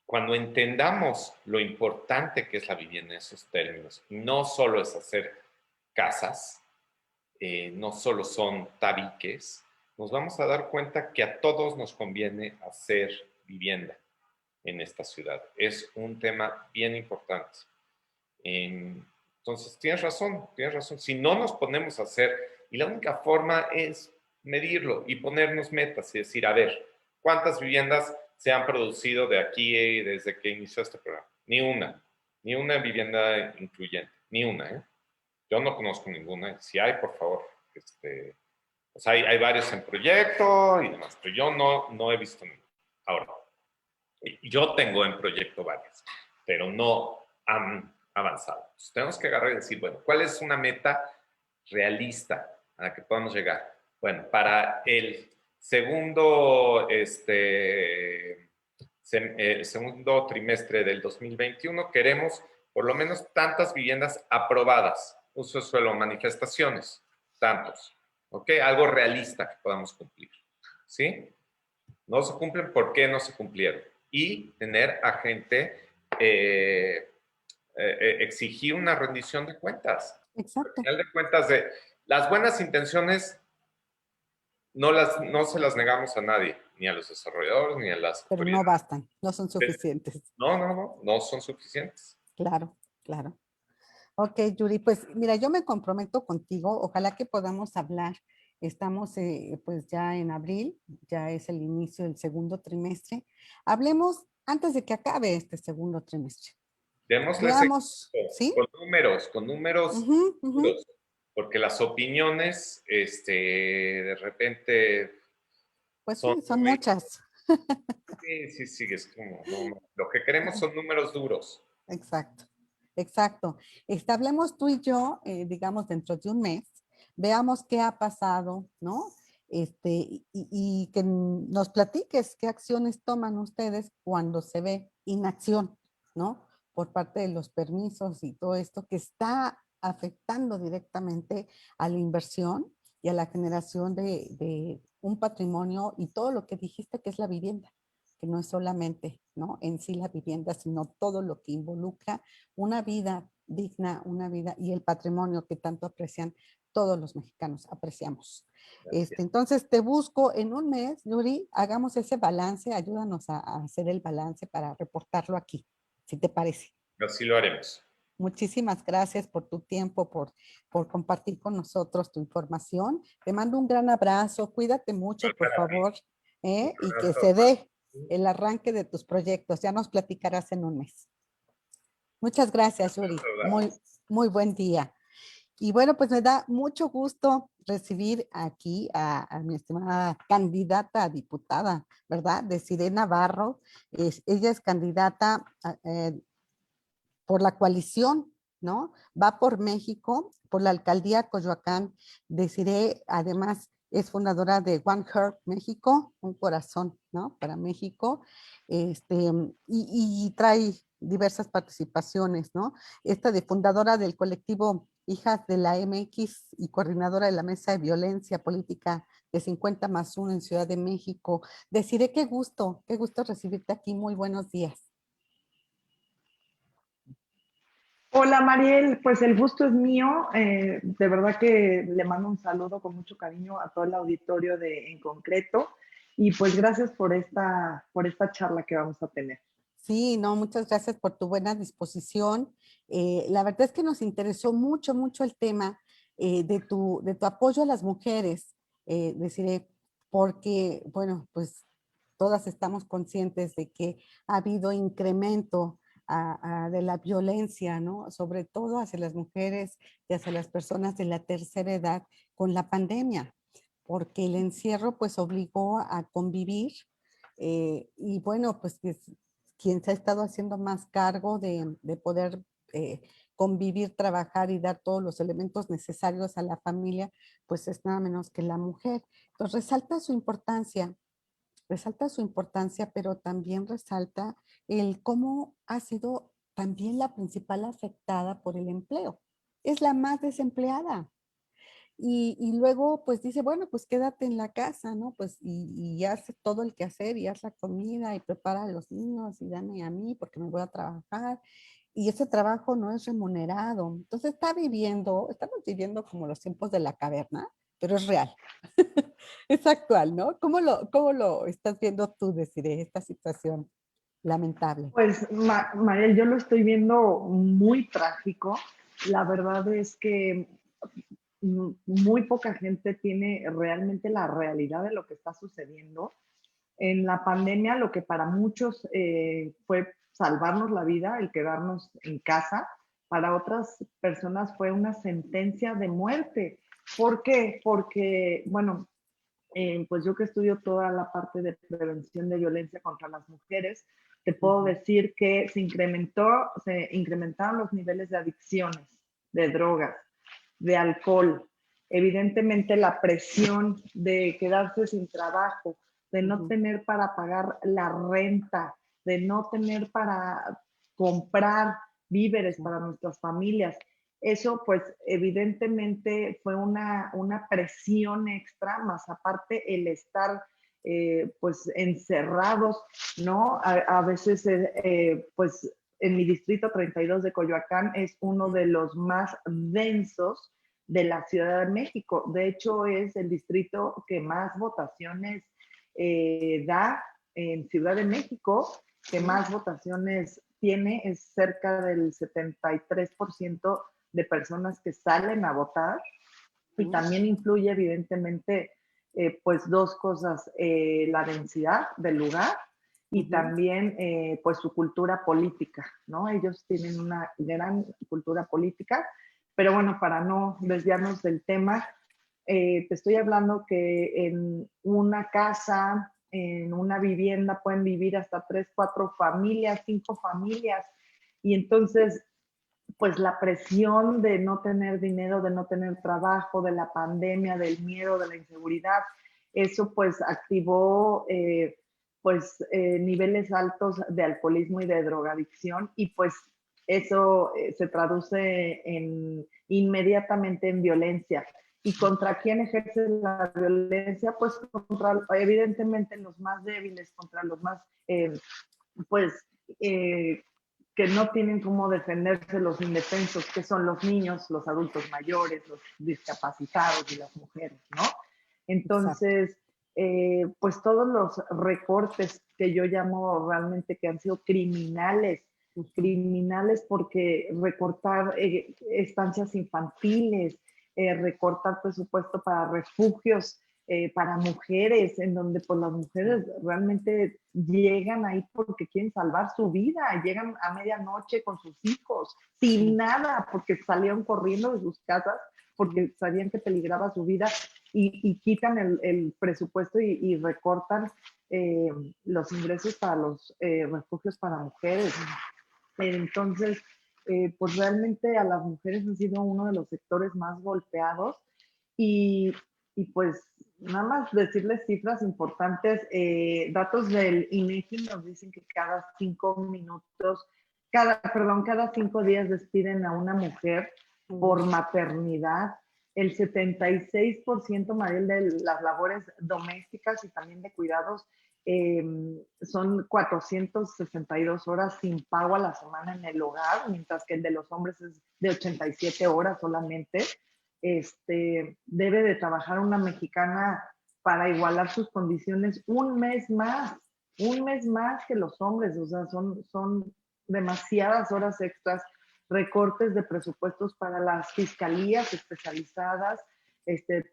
Speaker 2: Cuando entendamos lo importante que es la vivienda en esos términos, no solo es hacer casas, no solo son tabiques, nos vamos a dar cuenta que a todos nos conviene hacer vivienda en esta ciudad. Es un tema bien importante. Entonces, tienes razón. Si no nos ponemos a hacer, y la única forma es medirlo y ponernos metas y decir, a ver, ¿cuántas viviendas se han producido de aquí desde que inició este programa? Ni una vivienda incluyente, ni una, ¿eh? Yo no conozco ninguna. Si hay, por favor, pues hay varios en proyecto y demás, pero yo no he visto ninguna. Ahora, yo tengo en proyecto varias, pero no han avanzado. Entonces, tenemos que agarrar y decir, bueno, ¿cuál es una meta realista a la que podamos llegar? Bueno, para el segundo trimestre del 2021 queremos por lo menos tantas viviendas aprobadas, uso de suelo, manifestaciones, tantos, ¿ok? Algo realista que podamos cumplir, ¿sí? No se cumplen, ¿por qué no se cumplieron? Y tener a gente, exigir una rendición de cuentas.
Speaker 1: Exacto.
Speaker 2: Al final de cuentas, las buenas intenciones no se las negamos a nadie, ni a los desarrolladores, ni a las
Speaker 1: Pero
Speaker 2: autoridades.
Speaker 1: no bastan, no son suficientes.
Speaker 2: No son suficientes.
Speaker 1: Claro. Ok, Yuri, pues mira, yo me comprometo contigo, ojalá que podamos hablar. Estamos pues ya en abril, ya es el inicio del segundo trimestre. Hablemos antes de que acabe este segundo trimestre.
Speaker 2: Démosle
Speaker 1: Veamos, ¿sí?
Speaker 2: con números duros, porque las opiniones, de repente
Speaker 1: pues sí, son muchas.
Speaker 2: Sí, es como, no. Lo que queremos son números duros.
Speaker 1: Exacto. Hablemos tú y yo, digamos, dentro de un mes, veamos qué ha pasado, ¿no? Y que nos platiques qué acciones toman ustedes cuando se ve inacción, ¿no? Por parte de los permisos y todo esto que está afectando directamente a la inversión y a la generación de un patrimonio y todo lo que dijiste que es la vivienda, que no es solamente, ¿no?, en sí la vivienda, sino todo lo que involucra una vida digna, una vida y el patrimonio que tanto aprecian todos los mexicanos, apreciamos. Entonces te busco en un mes, Yuri, hagamos ese balance, ayúdanos a hacer el balance para reportarlo aquí, si te parece.
Speaker 2: Así lo haremos.
Speaker 1: Muchísimas gracias por tu tiempo, por compartir con nosotros tu información. Te mando un gran abrazo, cuídate mucho, por favor, y que se dé el arranque de tus proyectos. Ya nos platicarás en un mes. Muchas gracias, Yuri. Muy buen día. Y bueno, pues me da mucho gusto recibir aquí a mi estimada candidata a diputada, ¿verdad? Desiree Navarro. Ella es candidata por la coalición, ¿no? Va por México, por la alcaldía Coyoacán. Desiree, además, es fundadora de One Heart México, un corazón, ¿no? Para México, y trae diversas participaciones, ¿no? Esta de fundadora del colectivo Hijas de la MX y coordinadora de la Mesa de Violencia Política de 50+1 en Ciudad de México. Desiree, qué gusto recibirte aquí. Muy buenos días.
Speaker 5: Hola Mariel, pues el gusto es mío. De verdad que le mando un saludo con mucho cariño a todo el auditorio de En Concreto y pues gracias por esta charla que vamos a tener.
Speaker 1: Sí, no, muchas gracias por tu buena disposición. La verdad es que nos interesó mucho, mucho el tema de tu apoyo a las mujeres, deciré, porque, bueno, pues todas estamos conscientes de que ha habido incremento de la violencia, ¿no? Sobre todo hacia las mujeres y hacia las personas de la tercera edad con la pandemia, porque el encierro pues obligó a convivir y bueno, pues que quien se ha estado haciendo más cargo de poder convivir, trabajar y dar todos los elementos necesarios a la familia, pues es nada menos que la mujer. Entonces resalta su importancia, pero también resalta el cómo ha sido también la principal afectada por el empleo. Es la más desempleada. Y luego, pues dice, bueno, pues quédate en la casa, ¿no? Pues y hace todo el quehacer y haz la comida y prepara a los niños y dame a mí porque me voy a trabajar. Y ese trabajo no es remunerado. Entonces estamos viviendo como los tiempos de la caverna, pero es real. Es actual, ¿no? Cómo lo estás viendo tú, Desiree, esta situación lamentable?
Speaker 5: Pues Mariel, yo lo estoy viendo muy trágico. La verdad es que muy poca gente tiene realmente la realidad de lo que está sucediendo. En la pandemia, lo que para muchos fue salvarnos la vida, el quedarnos en casa, para otras personas fue una sentencia de muerte. ¿Por qué? Porque, bueno, pues yo que estudio toda la parte de prevención de violencia contra las mujeres, te puedo decir que se incrementaron los niveles de adicciones, de drogas, de alcohol. Evidentemente la presión de quedarse sin trabajo, de no tener para pagar la renta, de no tener para comprar víveres para nuestras familias. Eso pues evidentemente fue una presión extra, más aparte el estar pues encerrados, ¿no? A veces pues en mi distrito 32 de Coyoacán es uno de los más densos de la Ciudad de México. De hecho, es el distrito que más votaciones da en Ciudad de México, que más votaciones tiene, es cerca del 73% de personas que salen a votar. Y también influye evidentemente pues dos cosas, la densidad del lugar y también pues su cultura política, ¿no? Ellos tienen una gran cultura política, pero bueno, para no desviarnos del tema, te estoy hablando que en una casa, en una vivienda pueden vivir hasta 3, 4 familias, 5 familias, y entonces pues la presión de no tener dinero, de no tener trabajo, de la pandemia, del miedo, de la inseguridad, eso pues activó niveles altos de alcoholismo y de drogadicción y pues eso se traduce inmediatamente en violencia. ¿Y contra quién ejerce la violencia? Pues contra, evidentemente, los más débiles, contra los más, que no tienen cómo defenderse, los indefensos, que son los niños, los adultos mayores, los discapacitados y las mujeres, ¿no? Entonces, pues todos los recortes que yo llamo realmente que han sido criminales, criminales porque recortar estancias infantiles, recortar presupuesto para refugios, para mujeres, en donde pues las mujeres realmente llegan ahí porque quieren salvar su vida, llegan a medianoche con sus hijos, sin nada, porque salieron corriendo de sus casas porque sabían que peligraba su vida y quitan el presupuesto y recortan los ingresos para los refugios para mujeres. Entonces, pues realmente a las mujeres han sido uno de los sectores más golpeados y, y pues nada más decirles cifras importantes. Datos del INEGI nos dicen que cada 5 minutos, cada 5 días despiden a una mujer por maternidad. El 76%, Mariel, de las labores domésticas y también de cuidados son 462 horas sin pago a la semana en el hogar, mientras que el de los hombres es de 87 horas solamente. Debe de trabajar una mexicana para igualar sus condiciones un mes más que los hombres, o sea, son demasiadas horas extras, recortes de presupuestos para las fiscalías especializadas,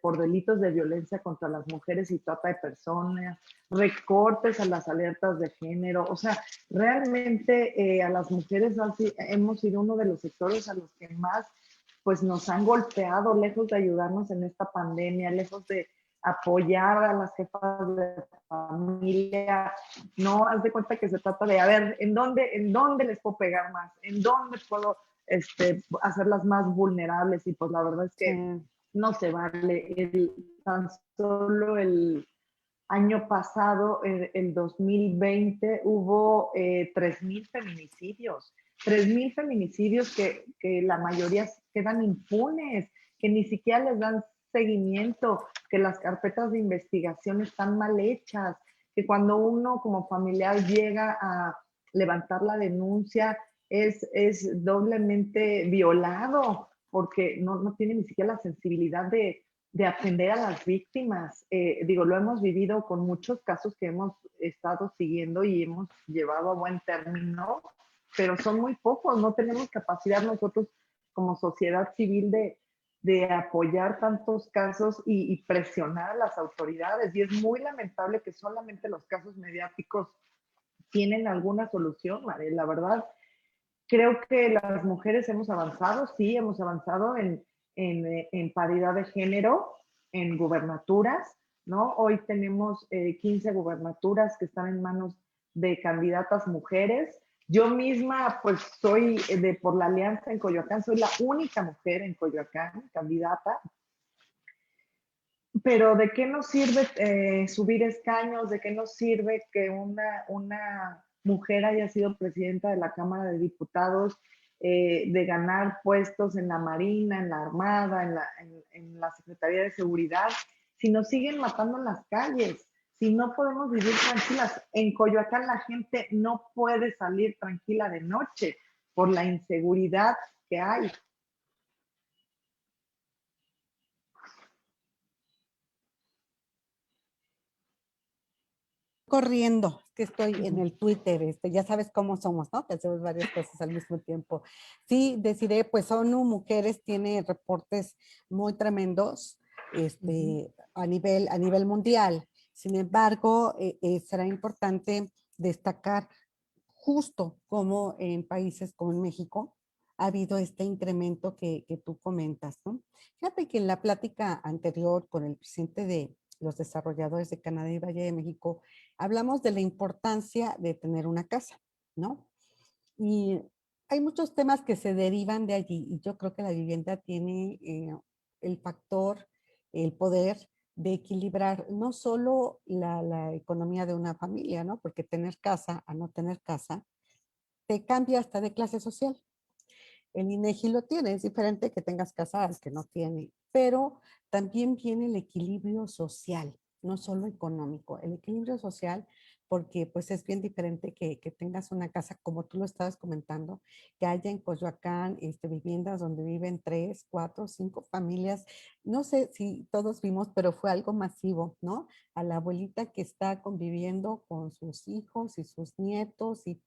Speaker 5: por delitos de violencia contra las mujeres y trata de personas, recortes a las alertas de género. O sea, realmente a las mujeres hemos sido uno de los sectores a los que más pues nos han golpeado, lejos de ayudarnos en esta pandemia, lejos de apoyar a las jefas de familia. No, haz de cuenta que se trata de, a ver, ¿en dónde les puedo pegar más? ¿En dónde puedo hacerlas más vulnerables? Y pues la verdad es que no se vale. Tan solo el año pasado, el 2020, hubo 3,000 feminicidios. 3,000 feminicidios que la mayoría quedan impunes, que ni siquiera les dan seguimiento, que las carpetas de investigación están mal hechas, que cuando uno como familiar llega a levantar la denuncia es doblemente violado, porque no tiene ni siquiera la sensibilidad de atender a las víctimas. Digo, lo hemos vivido con muchos casos que hemos estado siguiendo y hemos llevado a buen término, pero son muy pocos. No tenemos capacidad nosotros como sociedad civil de apoyar tantos casos y presionar a las autoridades. Y es muy lamentable que solamente los casos mediáticos tienen alguna solución, María. La verdad, creo que las mujeres hemos avanzado, sí, hemos avanzado en paridad de género, en gubernaturas, ¿no? Hoy tenemos 15 gubernaturas que están en manos de candidatas mujeres. Yo misma, pues, soy por la Alianza en Coyoacán, soy la única mujer en Coyoacán, candidata. Pero ¿de qué nos sirve subir escaños? ¿De qué nos sirve que una mujer haya sido presidenta de la Cámara de Diputados, de ganar puestos en la Marina, en la Armada, en la Secretaría de Seguridad, si nos siguen matando en las calles, si no podemos vivir tranquilas? En Coyoacán la gente no puede salir tranquila de noche por la inseguridad que hay.
Speaker 1: Corriendo, que estoy en el Twitter, ya sabes cómo somos, ¿no? Que hacemos varias cosas al mismo tiempo. Sí, Desiree, pues ONU Mujeres tiene reportes muy tremendos, a nivel mundial. Sin embargo, será importante destacar justo como en países como en México ha habido este incremento que tú comentas, ¿no? Fíjate que en la plática anterior con el presidente de los desarrolladores de Canadá y Valle de México, hablamos de la importancia de tener una casa, ¿no? Y hay muchos temas que se derivan de allí y yo creo que la vivienda tiene el factor, el poder de equilibrar no solo la economía de una familia, ¿no? Porque tener casa a no tener casa te cambia hasta de clase social. El INEGI lo tiene, es diferente que tengas casa al que no tiene, pero también viene el equilibrio social, no solo económico, el equilibrio social, porque pues es bien diferente que tengas una casa, como tú lo estabas comentando, que haya en Coyoacán viviendas donde viven 3, 4, 5 familias. No sé si todos vimos, pero fue algo masivo, ¿no? A la abuelita que está conviviendo con sus hijos y sus nietos y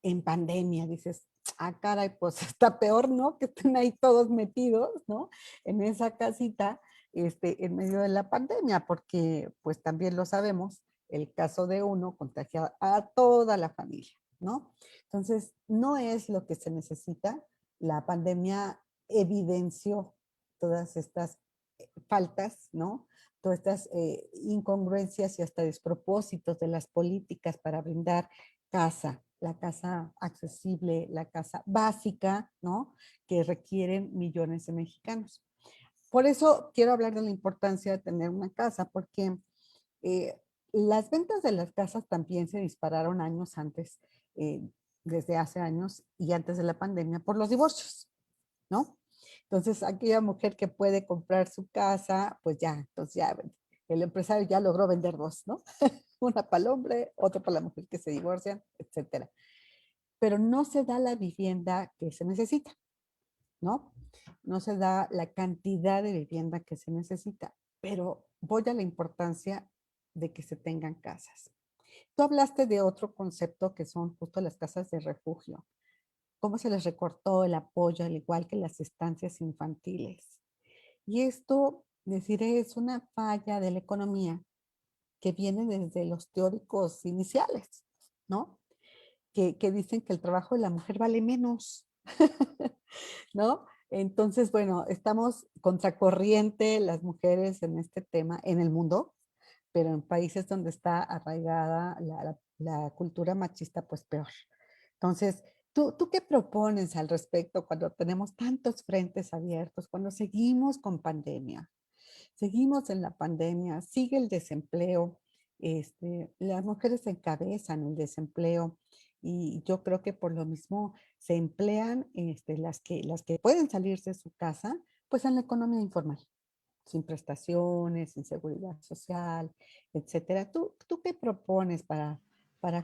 Speaker 1: en pandemia, dices, ah, caray, pues está peor, ¿no? Que estén ahí todos metidos, ¿no? En esa casita, en medio de la pandemia, porque pues también lo sabemos, el caso de uno contagia a toda la familia, ¿no? Entonces, no es lo que se necesita. La pandemia evidenció todas estas faltas, ¿no? Todas estas incongruencias y hasta despropósitos de las políticas para brindar casa, la casa accesible, la casa básica, ¿no? Que requieren millones de mexicanos. Por eso quiero hablar de la importancia de tener una casa, porque eh, las ventas de las casas también se dispararon años antes, eh, desde hace años y antes de la pandemia, por los divorcios, ¿no? Entonces, aquella mujer que puede comprar su casa, pues ya, entonces ya el empresario ya logró vender dos, ¿no? Una para el hombre, otra para la mujer que se divorcian, etcétera. Pero no se da la vivienda que se necesita, ¿no? No se da la cantidad de vivienda que se necesita, pero voy a la importancia de que se tengan casas. Tú hablaste de otro concepto que son justo las casas de refugio. Cómo se les recortó el apoyo, al igual que las estancias infantiles. Y esto, deciré, es una falla de la economía que viene desde los teóricos iniciales, ¿no? Que dicen que el trabajo de la mujer vale menos, ¿no? Entonces, bueno, estamos contracorriente las mujeres en este tema en el mundo, pero en países donde está arraigada la cultura machista, pues peor. Entonces, ¿tú qué propones al respecto cuando tenemos tantos frentes abiertos, cuando seguimos con pandemia? Seguimos en la pandemia, sigue el desempleo, las mujeres encabezan el desempleo y yo creo que por lo mismo se emplean las que pueden salirse de su casa, pues en la economía informal, sin prestaciones, sin seguridad social, etcétera. ¿Tú qué propones para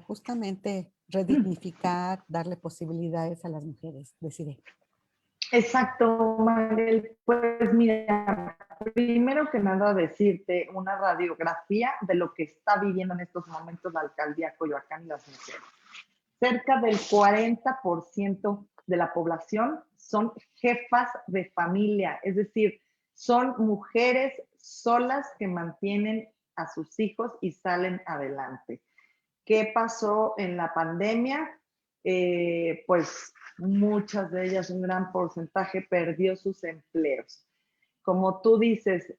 Speaker 1: justamente redignificar, darle posibilidades a las mujeres? Decide.
Speaker 5: Exacto, Mariel. Pues mira, primero que nada decirte una radiografía de lo que está viviendo en estos momentos la alcaldía Coyoacán y las mujeres. Cerca del 40% de la población son jefas de familia, es decir, son mujeres solas que mantienen a sus hijos y salen adelante. ¿Qué pasó en la pandemia? Pues muchas de ellas, un gran porcentaje, perdió sus empleos. Como tú dices,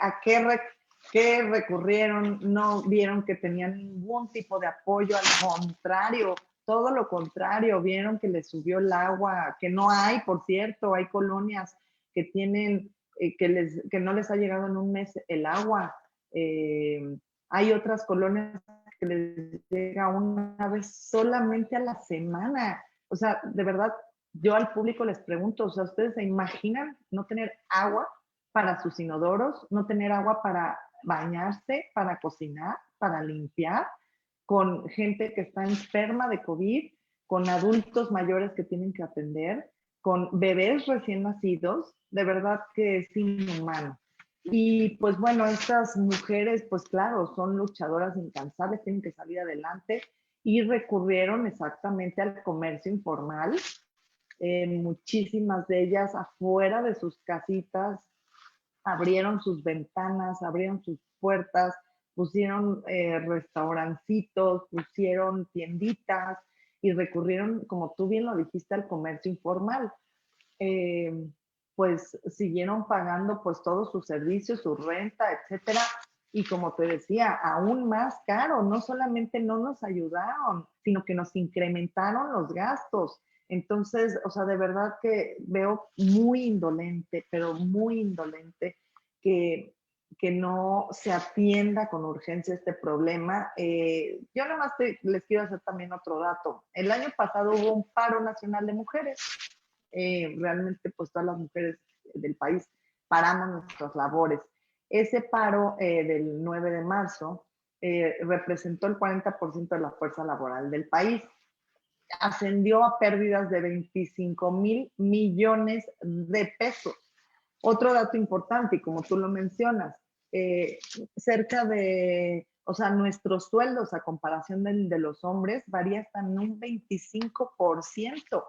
Speaker 5: ¿a qué recurrieron? No vieron que tenían ningún tipo de apoyo, al contrario, todo lo contrario, vieron que les subió el agua, que no hay, por cierto, hay colonias que tienen, que no les ha llegado en un mes el agua. Hay otras colonias que les llega una vez solamente a la semana. O sea, de verdad, yo al público les pregunto, o sea, ¿ustedes se imaginan no tener agua para sus inodoros, no tener agua para bañarse, para cocinar, para limpiar, con gente que está enferma de COVID, con adultos mayores que tienen que atender, con bebés recién nacidos? De verdad que es inhumano. Y pues bueno, estas mujeres, pues claro, son luchadoras incansables, tienen que salir adelante y recurrieron exactamente al comercio informal. Muchísimas de ellas afuera de sus casitas abrieron sus ventanas, abrieron sus puertas, pusieron restaurancitos, pusieron tienditas y recurrieron, como tú bien lo dijiste, al comercio informal. Eh, pues siguieron pagando pues todos sus servicios, su renta, etcétera. Y como te decía, aún más caro, no solamente no nos ayudaron, sino que nos incrementaron los gastos. Entonces, o sea, de verdad que veo muy indolente, pero muy indolente que, que no se atienda con urgencia este problema. Yo nada más les quiero hacer también otro dato. El año pasado hubo un paro nacional de mujeres. Realmente pues todas las mujeres del país paramos nuestras labores. Ese paro del 9 de marzo representó el 40% de la fuerza laboral del país. Ascendió a pérdidas de 25,000 millones de pesos. Otro dato importante, y como tú lo mencionas, cerca de, o sea, nuestros sueldos a comparación de los hombres varía hasta en un 25%.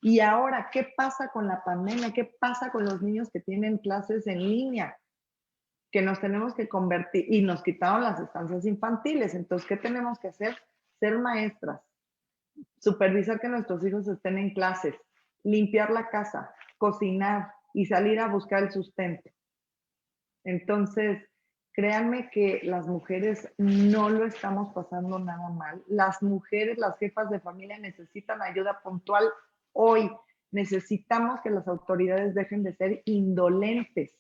Speaker 5: Y ahora, ¿qué pasa con la pandemia? ¿Qué pasa con los niños que tienen clases en línea? Que nos tenemos que convertir, y nos quitaron las estancias infantiles. Entonces, ¿qué tenemos que hacer? Ser maestras, supervisar que nuestros hijos estén en clases, limpiar la casa, cocinar, y salir a buscar el sustento. Entonces, créanme que las mujeres no lo estamos pasando nada mal. Las mujeres, las jefas de familia necesitan ayuda puntual hoy. Necesitamos que las autoridades dejen de ser indolentes.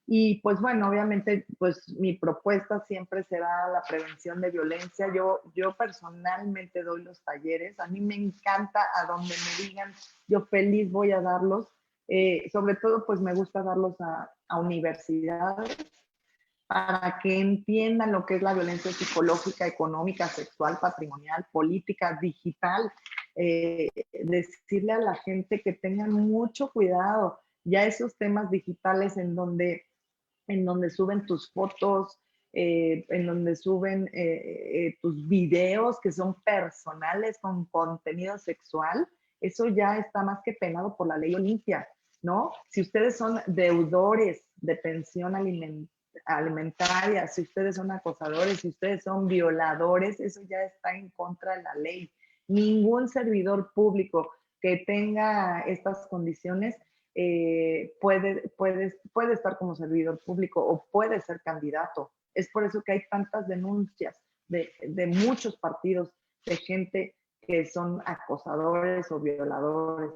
Speaker 5: Y pues bueno, obviamente, pues mi propuesta siempre será la prevención de violencia. Yo personalmente doy los talleres. A mí me encanta a donde me digan, yo feliz voy a darlos. Sobre todo, pues me gusta darlos a universidades para que entiendan lo que es la violencia psicológica, económica, sexual, patrimonial, política, digital. Decirle a la gente que tengan mucho cuidado. Ya esos temas digitales en donde suben tus fotos, en donde suben tus videos que son personales con contenido sexual, eso ya está más que penado por la ley Olimpia, ¿no? Si ustedes son deudores de pensión alimentaria, si ustedes son acosadores, si ustedes son violadores, eso ya está en contra de la ley. Ningún servidor público que tenga estas condiciones puede estar como servidor público o puede ser candidato. Es por eso que hay tantas denuncias de muchos partidos de gente que son acosadores o violadores.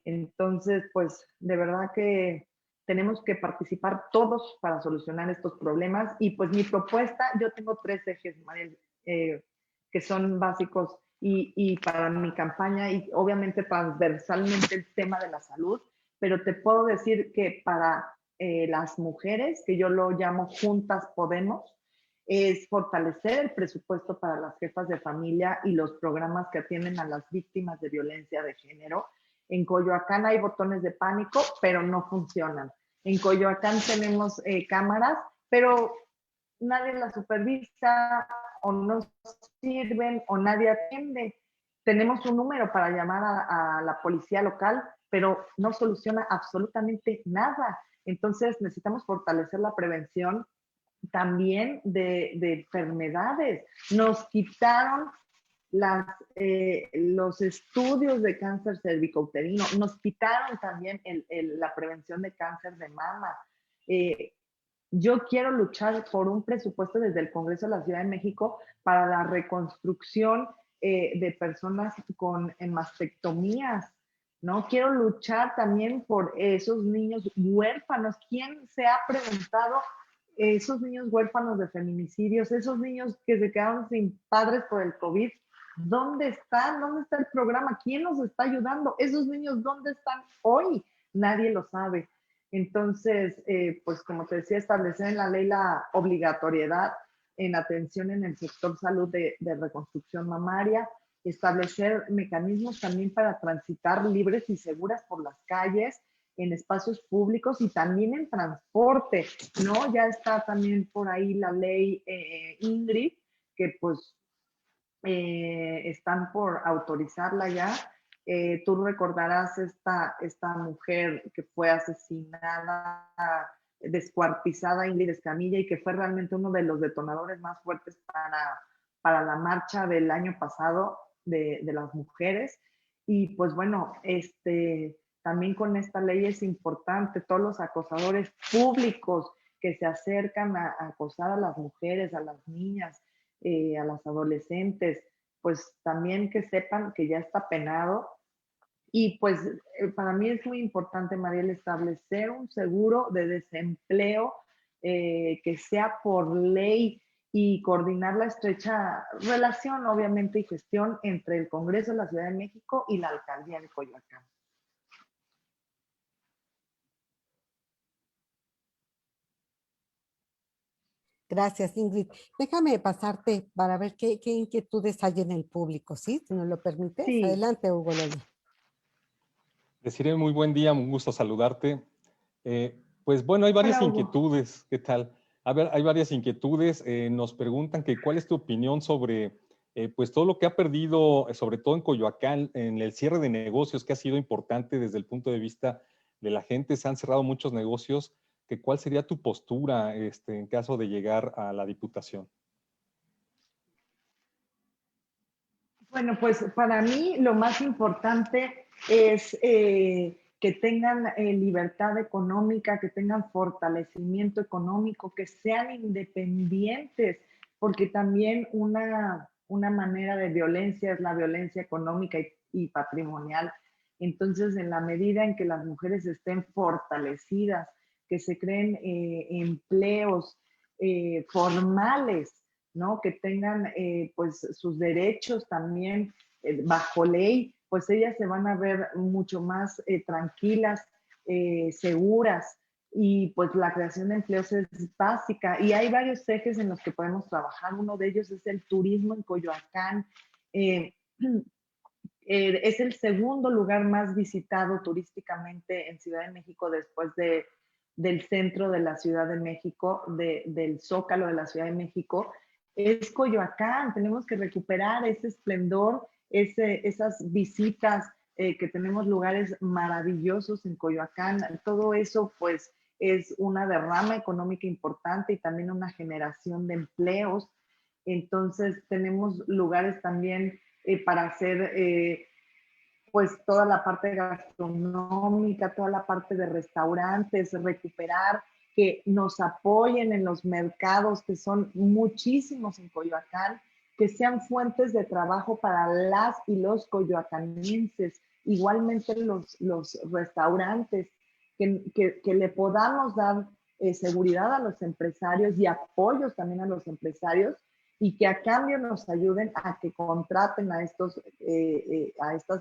Speaker 5: Entonces, pues de verdad que tenemos que participar todos para solucionar estos problemas. Y pues mi propuesta, yo tengo 3 ejes, Mariel, que son básicos y para mi campaña y obviamente transversalmente el tema de la salud, pero te puedo decir que para las mujeres, que yo lo llamo Juntas Podemos, es fortalecer el presupuesto para las jefas de familia y los programas que atienden a las víctimas de violencia de género. En Coyoacán hay botones de pánico, pero no funcionan. En Coyoacán tenemos cámaras, pero nadie las supervisa o no sirven o nadie atiende. Tenemos un número para llamar a la policía local, pero no soluciona absolutamente nada. Entonces necesitamos fortalecer la prevención también de enfermedades. Nos quitaron los estudios de cáncer cervicouterino, nos quitaron también la prevención de cáncer de mama. Yo quiero luchar por un presupuesto desde el Congreso de la Ciudad de México para la reconstrucción de personas con mastectomías, ¿no? Quiero luchar también por esos niños huérfanos. ¿Quién se ha preguntado esos niños huérfanos de feminicidios, esos niños que se quedaron sin padres por el COVID? ¿Dónde están? ¿Dónde está el programa? ¿Quién nos está ayudando? ¿Esos niños dónde están hoy? Nadie lo sabe. Entonces, pues como te decía, establecer en la ley la obligatoriedad en atención en el sector salud de reconstrucción mamaria, establecer mecanismos también para transitar libres y seguras por las calles, en espacios públicos y también en transporte, ¿no? Ya está también por ahí la ley Ingrid, que pues están por autorizarla ya. Tú recordarás esta mujer que fue asesinada, descuartizada, Ingrid Escamilla, y que fue realmente uno de los detonadores más fuertes para la marcha del año pasado de las mujeres. Y pues bueno, también con esta ley es importante, todos los acosadores públicos que se acercan a acosar a las mujeres, a las niñas, a las adolescentes, pues también que sepan que ya está penado. Y pues para mí es muy importante, Mariel, establecer un seguro de desempleo que sea por ley y coordinar la estrecha relación, obviamente, y gestión entre el Congreso de la Ciudad de México y la Alcaldía de Coyoacán.
Speaker 1: Gracias, Ingrid. Déjame pasarte para ver qué inquietudes hay en el público, ¿sí? Si nos lo permites.
Speaker 5: Sí.
Speaker 1: Adelante, Hugo Loya.
Speaker 4: Desiree, muy buen día, un gusto saludarte. Pues bueno, hay varias
Speaker 5: Hola, Hugo.
Speaker 4: inquietudes. ¿Qué tal? A ver, hay varias inquietudes. Nos preguntan que cuál es tu opinión sobre pues todo lo que ha perdido, sobre todo en Coyoacán, en el cierre de negocios, que ha sido importante desde el punto de vista de la gente. Se han cerrado muchos negocios. Que ¿cuál sería tu postura en caso de llegar a la Diputación?
Speaker 5: Bueno, pues para mí lo más importante es que tengan libertad económica, que tengan fortalecimiento económico, que sean independientes, porque también una manera de violencia es la violencia económica y patrimonial. Entonces, en la medida en que las mujeres estén fortalecidas, que se creen empleos formales, ¿no? Que tengan pues sus derechos también bajo ley, pues ellas se van a ver mucho más tranquilas, seguras, y pues la creación de empleos es básica. Y hay varios ejes en los que podemos trabajar. Uno de ellos es el turismo en Coyoacán. Es el segundo lugar más visitado turísticamente en Ciudad de México después del centro de la Ciudad de México, del Zócalo de la Ciudad de México. Es Coyoacán. Tenemos que recuperar ese esplendor, esas visitas, que tenemos lugares maravillosos en Coyoacán. Todo eso pues es una derrama económica importante y también una generación de empleos. Entonces tenemos lugares también para hacer pues toda la parte gastronómica, toda la parte de restaurantes, recuperar, que nos apoyen en los mercados, que son muchísimos en Coyoacán, que sean fuentes de trabajo para las y los coyoacanenses, igualmente los restaurantes, que le podamos dar seguridad a los empresarios y apoyos también a los empresarios, y que a cambio nos ayuden a que contraten a estas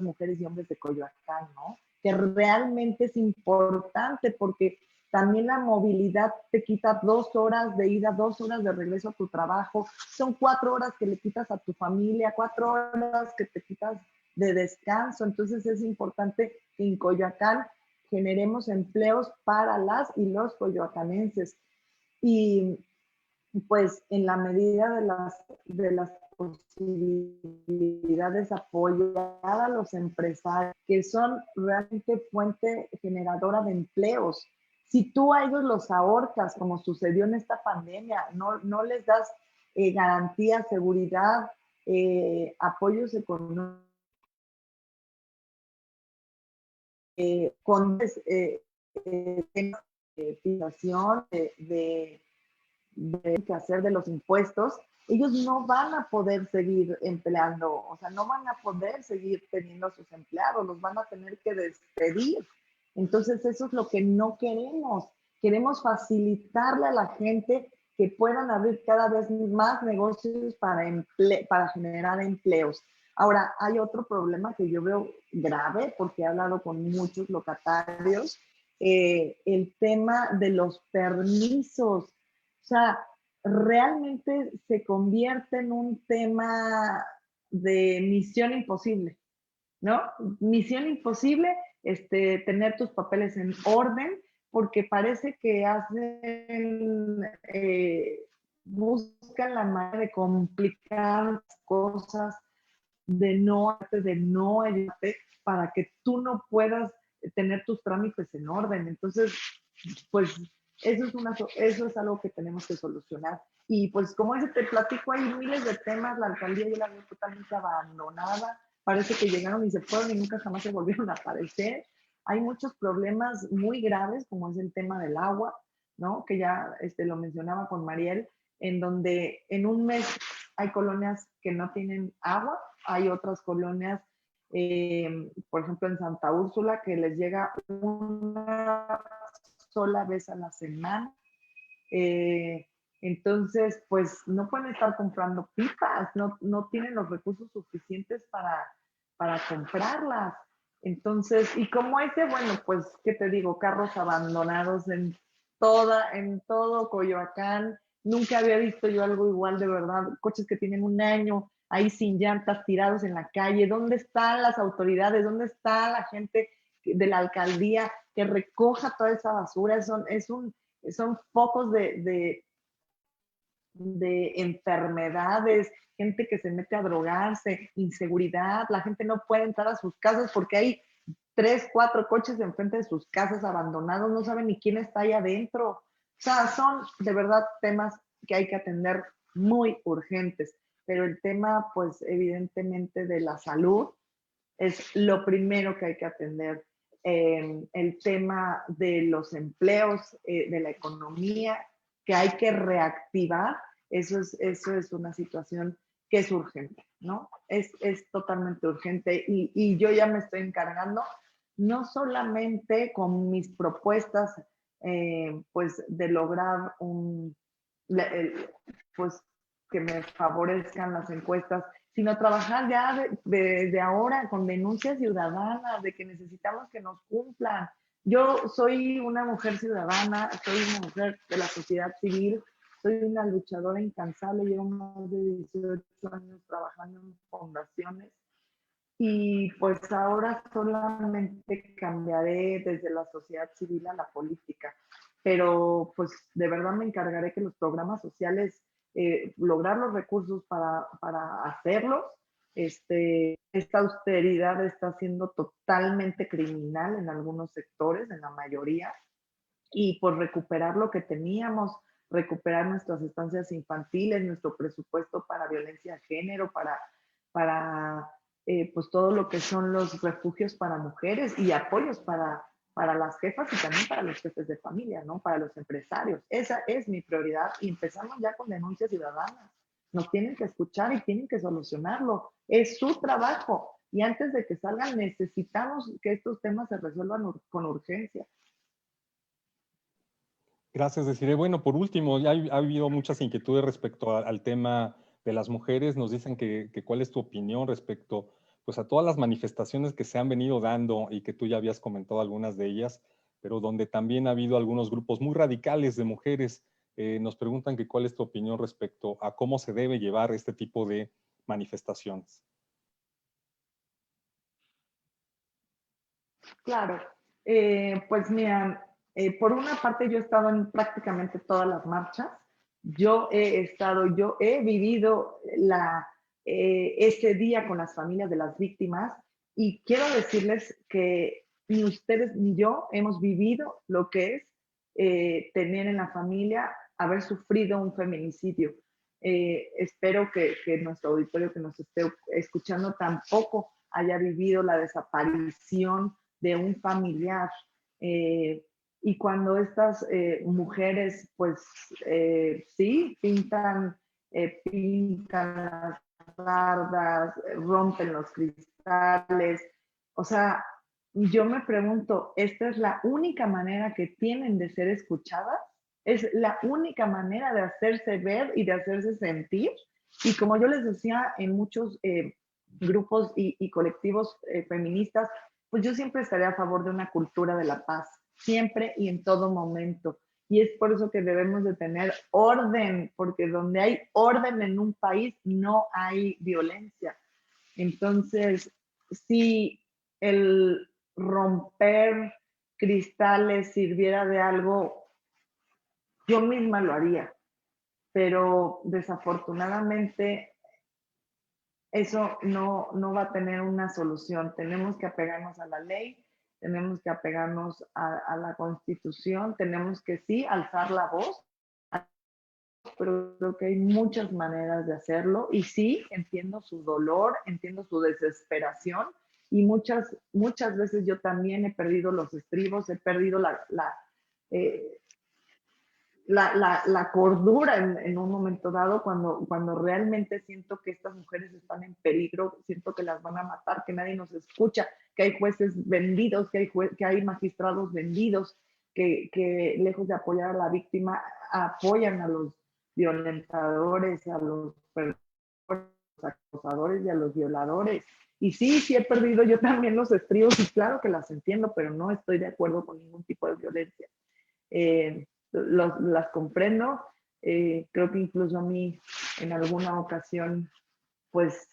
Speaker 5: mujeres y hombres de Coyoacán, ¿no? Que realmente es importante, porque también la movilidad te quita 2 horas de ida, 2 horas de regreso a tu trabajo, son 4 horas que le quitas a tu familia, 4 horas que te quitas de descanso. Entonces es importante que en Coyoacán generemos empleos para las y los coyoacanenses. Y pues en la medida de las posibilidades, apoyar a los empresarios que son realmente fuente generadora de empleos. Si tú a ellos los ahorcas, como sucedió en esta pandemia, no les das garantía, seguridad, apoyos económicos, con financiación que hacer de los impuestos, ellos no van a poder seguir empleando, o sea, no van a poder seguir teniendo a sus empleados, los van a tener que despedir. Entonces, eso es lo que no queremos. Queremos facilitarle a la gente que puedan abrir cada vez más negocios para generar empleos. Ahora, hay otro problema que yo veo grave, porque he hablado con muchos locatarios, el tema de los permisos. O sea, realmente se convierte en un tema de misión imposible, ¿no? Misión imposible, tener tus papeles en orden, porque parece que buscan la manera de complicar cosas, de no ayudarte, para que tú no puedas tener tus trámites en orden. Entonces, pues eso es algo que tenemos que solucionar. Y pues como te platico, hay miles de temas. La alcaldía yo la veo totalmente abandonada. Parece que llegaron y se fueron y nunca jamás se volvieron a aparecer. Hay muchos problemas muy graves, como es el tema del agua, ¿no? Que ya lo mencionaba con Mariel, en donde en un mes hay colonias que no tienen agua, hay otras colonias, por ejemplo en Santa Úrsula, que les llega una sola vez a la semana. Entonces, pues no pueden estar comprando pipas, no tienen los recursos suficientes para comprarlas. Entonces, y como bueno, pues, ¿qué te digo? Carros abandonados en todo Coyoacán. Nunca había visto yo algo igual, de verdad. Coches que tienen un año ahí sin llantas, tirados en la calle. ¿Dónde están las autoridades? ¿Dónde está la gente de la alcaldía que recoja toda esa basura? Son focos de enfermedades, gente que se mete a drogarse, inseguridad. La gente no puede entrar a sus casas porque hay 3, 4 coches enfrente de sus casas abandonados, no saben ni quién está ahí adentro. O sea, son de verdad temas que hay que atender muy urgentes, pero el tema, pues evidentemente, de la salud es lo primero que hay que atender. el tema de los empleos, de la economía, que hay que reactivar, eso es una situación que es urgente, ¿no? Es totalmente urgente y yo ya me estoy encargando, no solamente con mis propuestas, pues de lograr pues que me favorezcan las encuestas, sino trabajar ya desde ahora con denuncias ciudadanas, de que necesitamos que nos cumplan. Yo soy una mujer ciudadana, soy una mujer de la sociedad civil, soy una luchadora incansable, llevo más de 18 años trabajando en fundaciones y pues ahora solamente cambiaré desde la sociedad civil a la política, pero pues de verdad me encargaré que los programas sociales, lograr los recursos para hacerlos. Esta austeridad está siendo totalmente criminal en algunos sectores, en la mayoría, y por recuperar lo que teníamos, recuperar nuestras estancias infantiles, nuestro presupuesto para violencia de género, para pues todo lo que son los refugios para mujeres y apoyos para las jefas y también para los jefes de familia, ¿no? Para los empresarios. Esa es mi prioridad y empezamos ya con denuncias ciudadanas. Nos tienen que escuchar y tienen que solucionarlo. Es su trabajo. Y antes de que salgan, necesitamos que estos temas se resuelvan con urgencia.
Speaker 4: Gracias, Desiree. Bueno, por último, ya ha habido muchas inquietudes respecto al tema de las mujeres. Nos dicen que cuál es tu opinión respecto pues, a todas las manifestaciones que se han venido dando y que tú ya habías comentado algunas de ellas, pero donde también ha habido algunos grupos muy radicales de mujeres. Nos preguntan que cuál es tu opinión respecto a cómo se debe llevar este tipo de manifestaciones.
Speaker 5: Claro, pues mira, por una parte yo he estado en prácticamente todas las marchas, yo he vivido ese día con las familias de las víctimas y quiero decirles que ni ustedes ni yo hemos vivido lo que es tener en la familia, haber sufrido un feminicidio. Espero que nuestro auditorio que nos esté escuchando tampoco haya vivido la desaparición de un familiar. Y cuando estas mujeres, pues sí, pintan las bardas, rompen los cristales, o sea, yo me pregunto, ¿esta es la única manera que tienen de ser escuchadas? ¿Es la única manera de hacerse ver y de hacerse sentir? Y como yo les decía, en muchos grupos y colectivos feministas, pues yo siempre estaré a favor de una cultura de la paz, siempre y en todo momento. Y es por eso que debemos de tener orden, porque donde hay orden en un país no hay violencia. Entonces, si el romper cristales sirviera de algo, yo misma lo haría, pero desafortunadamente eso no va a tener una solución. Tenemos que apegarnos a la ley, tenemos que apegarnos a la Constitución, tenemos que sí alzar la voz, pero creo que hay muchas maneras de hacerlo y sí, entiendo su dolor, entiendo su desesperación y muchas veces yo también he perdido los estribos, he perdido la cordura en un momento dado cuando realmente siento que estas mujeres están en peligro, siento que las van a matar, que nadie nos escucha, que hay jueces vendidos, que hay magistrados vendidos, que lejos de apoyar a la víctima, apoyan a los violentadores, a los acosadores y a los violadores. Y sí he perdido yo también los estribos y claro que las entiendo, pero no estoy de acuerdo con ningún tipo de violencia. Las comprendo, creo que incluso a mí en alguna ocasión, pues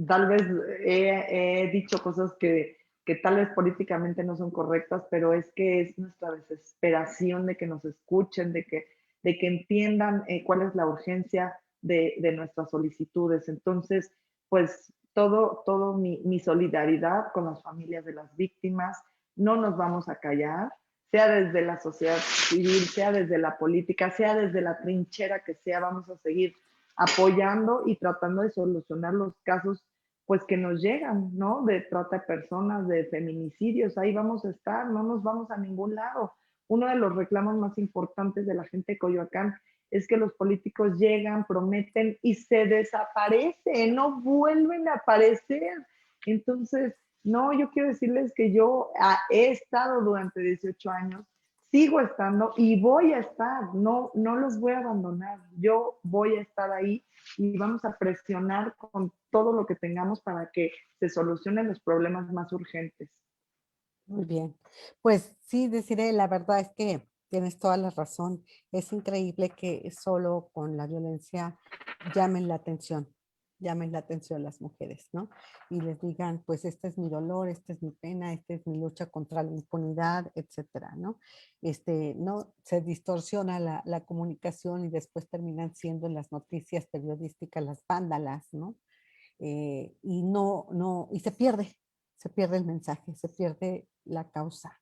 Speaker 5: tal vez he dicho cosas que tal vez políticamente no son correctas, pero es que es nuestra desesperación de que nos escuchen, de que entiendan cuál es la urgencia de nuestras solicitudes. Entonces, pues todo mi solidaridad con las familias de las víctimas, no nos vamos a callar, sea desde la sociedad civil, sea desde la política, sea desde la trinchera que sea, vamos a seguir apoyando y tratando de solucionar los casos pues que nos llegan, ¿no? De trata de personas, de feminicidios, ahí vamos a estar, no nos vamos a ningún lado. Uno de los reclamos más importantes de la gente de Coyoacán es que los políticos llegan, prometen y se desaparecen, no vuelven a aparecer. Entonces, no, yo quiero decirles que yo he estado durante 18 años, sigo estando y voy a estar, no los voy a abandonar, yo voy a estar ahí y vamos a presionar con todo lo que tengamos para que se solucionen los problemas más urgentes.
Speaker 1: Muy bien. Pues sí, deciré, la verdad es que tienes toda la razón. Es increíble que solo con la violencia llamen la atención, llamen la atención las mujeres, ¿no? Y les digan, pues este es mi dolor, esta es mi pena, esta es mi lucha contra la impunidad, etcétera, ¿no? No se distorsiona la comunicación y después terminan siendo en las noticias periodísticas las vándalas, ¿no? Y se pierde el mensaje, se pierde la causa,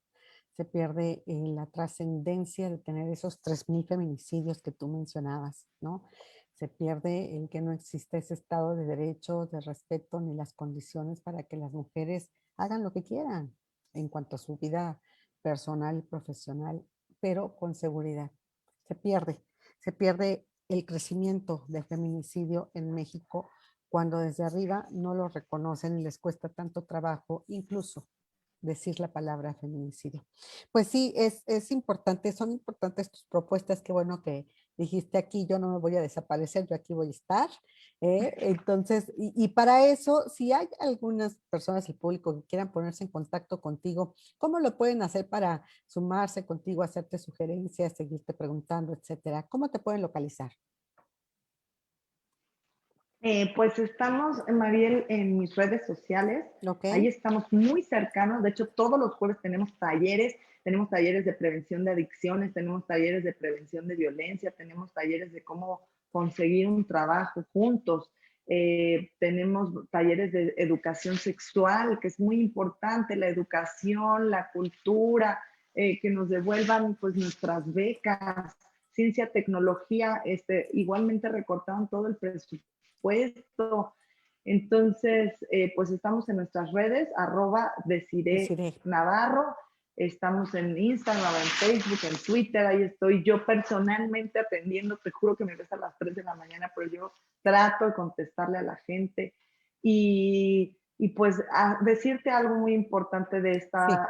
Speaker 1: se pierde la trascendencia de tener esos 3,000 feminicidios que tú mencionabas, ¿no? Se pierde el que no existe ese estado de derecho, de respeto, ni las condiciones para que las mujeres hagan lo que quieran en cuanto a su vida personal y profesional, pero con seguridad. Se pierde el crecimiento del feminicidio en México cuando desde arriba no lo reconocen y les cuesta tanto trabajo, incluso decir la palabra feminicidio. Pues sí, es importante, son importantes tus propuestas, qué bueno que dijiste aquí, yo no me voy a desaparecer, yo aquí voy a estar. Entonces, y para eso, si hay algunas personas, el público que quieran ponerse en contacto contigo, ¿cómo lo pueden hacer para sumarse contigo, hacerte sugerencias, seguirte preguntando, etcétera? ¿Cómo te pueden localizar?
Speaker 5: Pues estamos, Mariel, en mis redes sociales.
Speaker 1: ¿Ok?
Speaker 5: Ahí estamos muy cercanos. De hecho, todos los jueves tenemos talleres de prevención de adicciones, tenemos talleres de prevención de violencia, tenemos talleres de cómo conseguir un trabajo juntos. Tenemos talleres de educación sexual, que es muy importante, la educación, la cultura, que nos devuelvan pues nuestras becas, ciencia, tecnología, igualmente recortaron todo el presupuesto. Entonces, pues estamos en nuestras redes, @Desiree
Speaker 1: Deciré.
Speaker 5: Navarro, estamos en Instagram, en Facebook, en Twitter, ahí estoy yo personalmente atendiendo, te juro que me ves a las 3 de la mañana, pero yo trato de contestarle a la gente y pues a decirte algo muy importante
Speaker 1: Sí.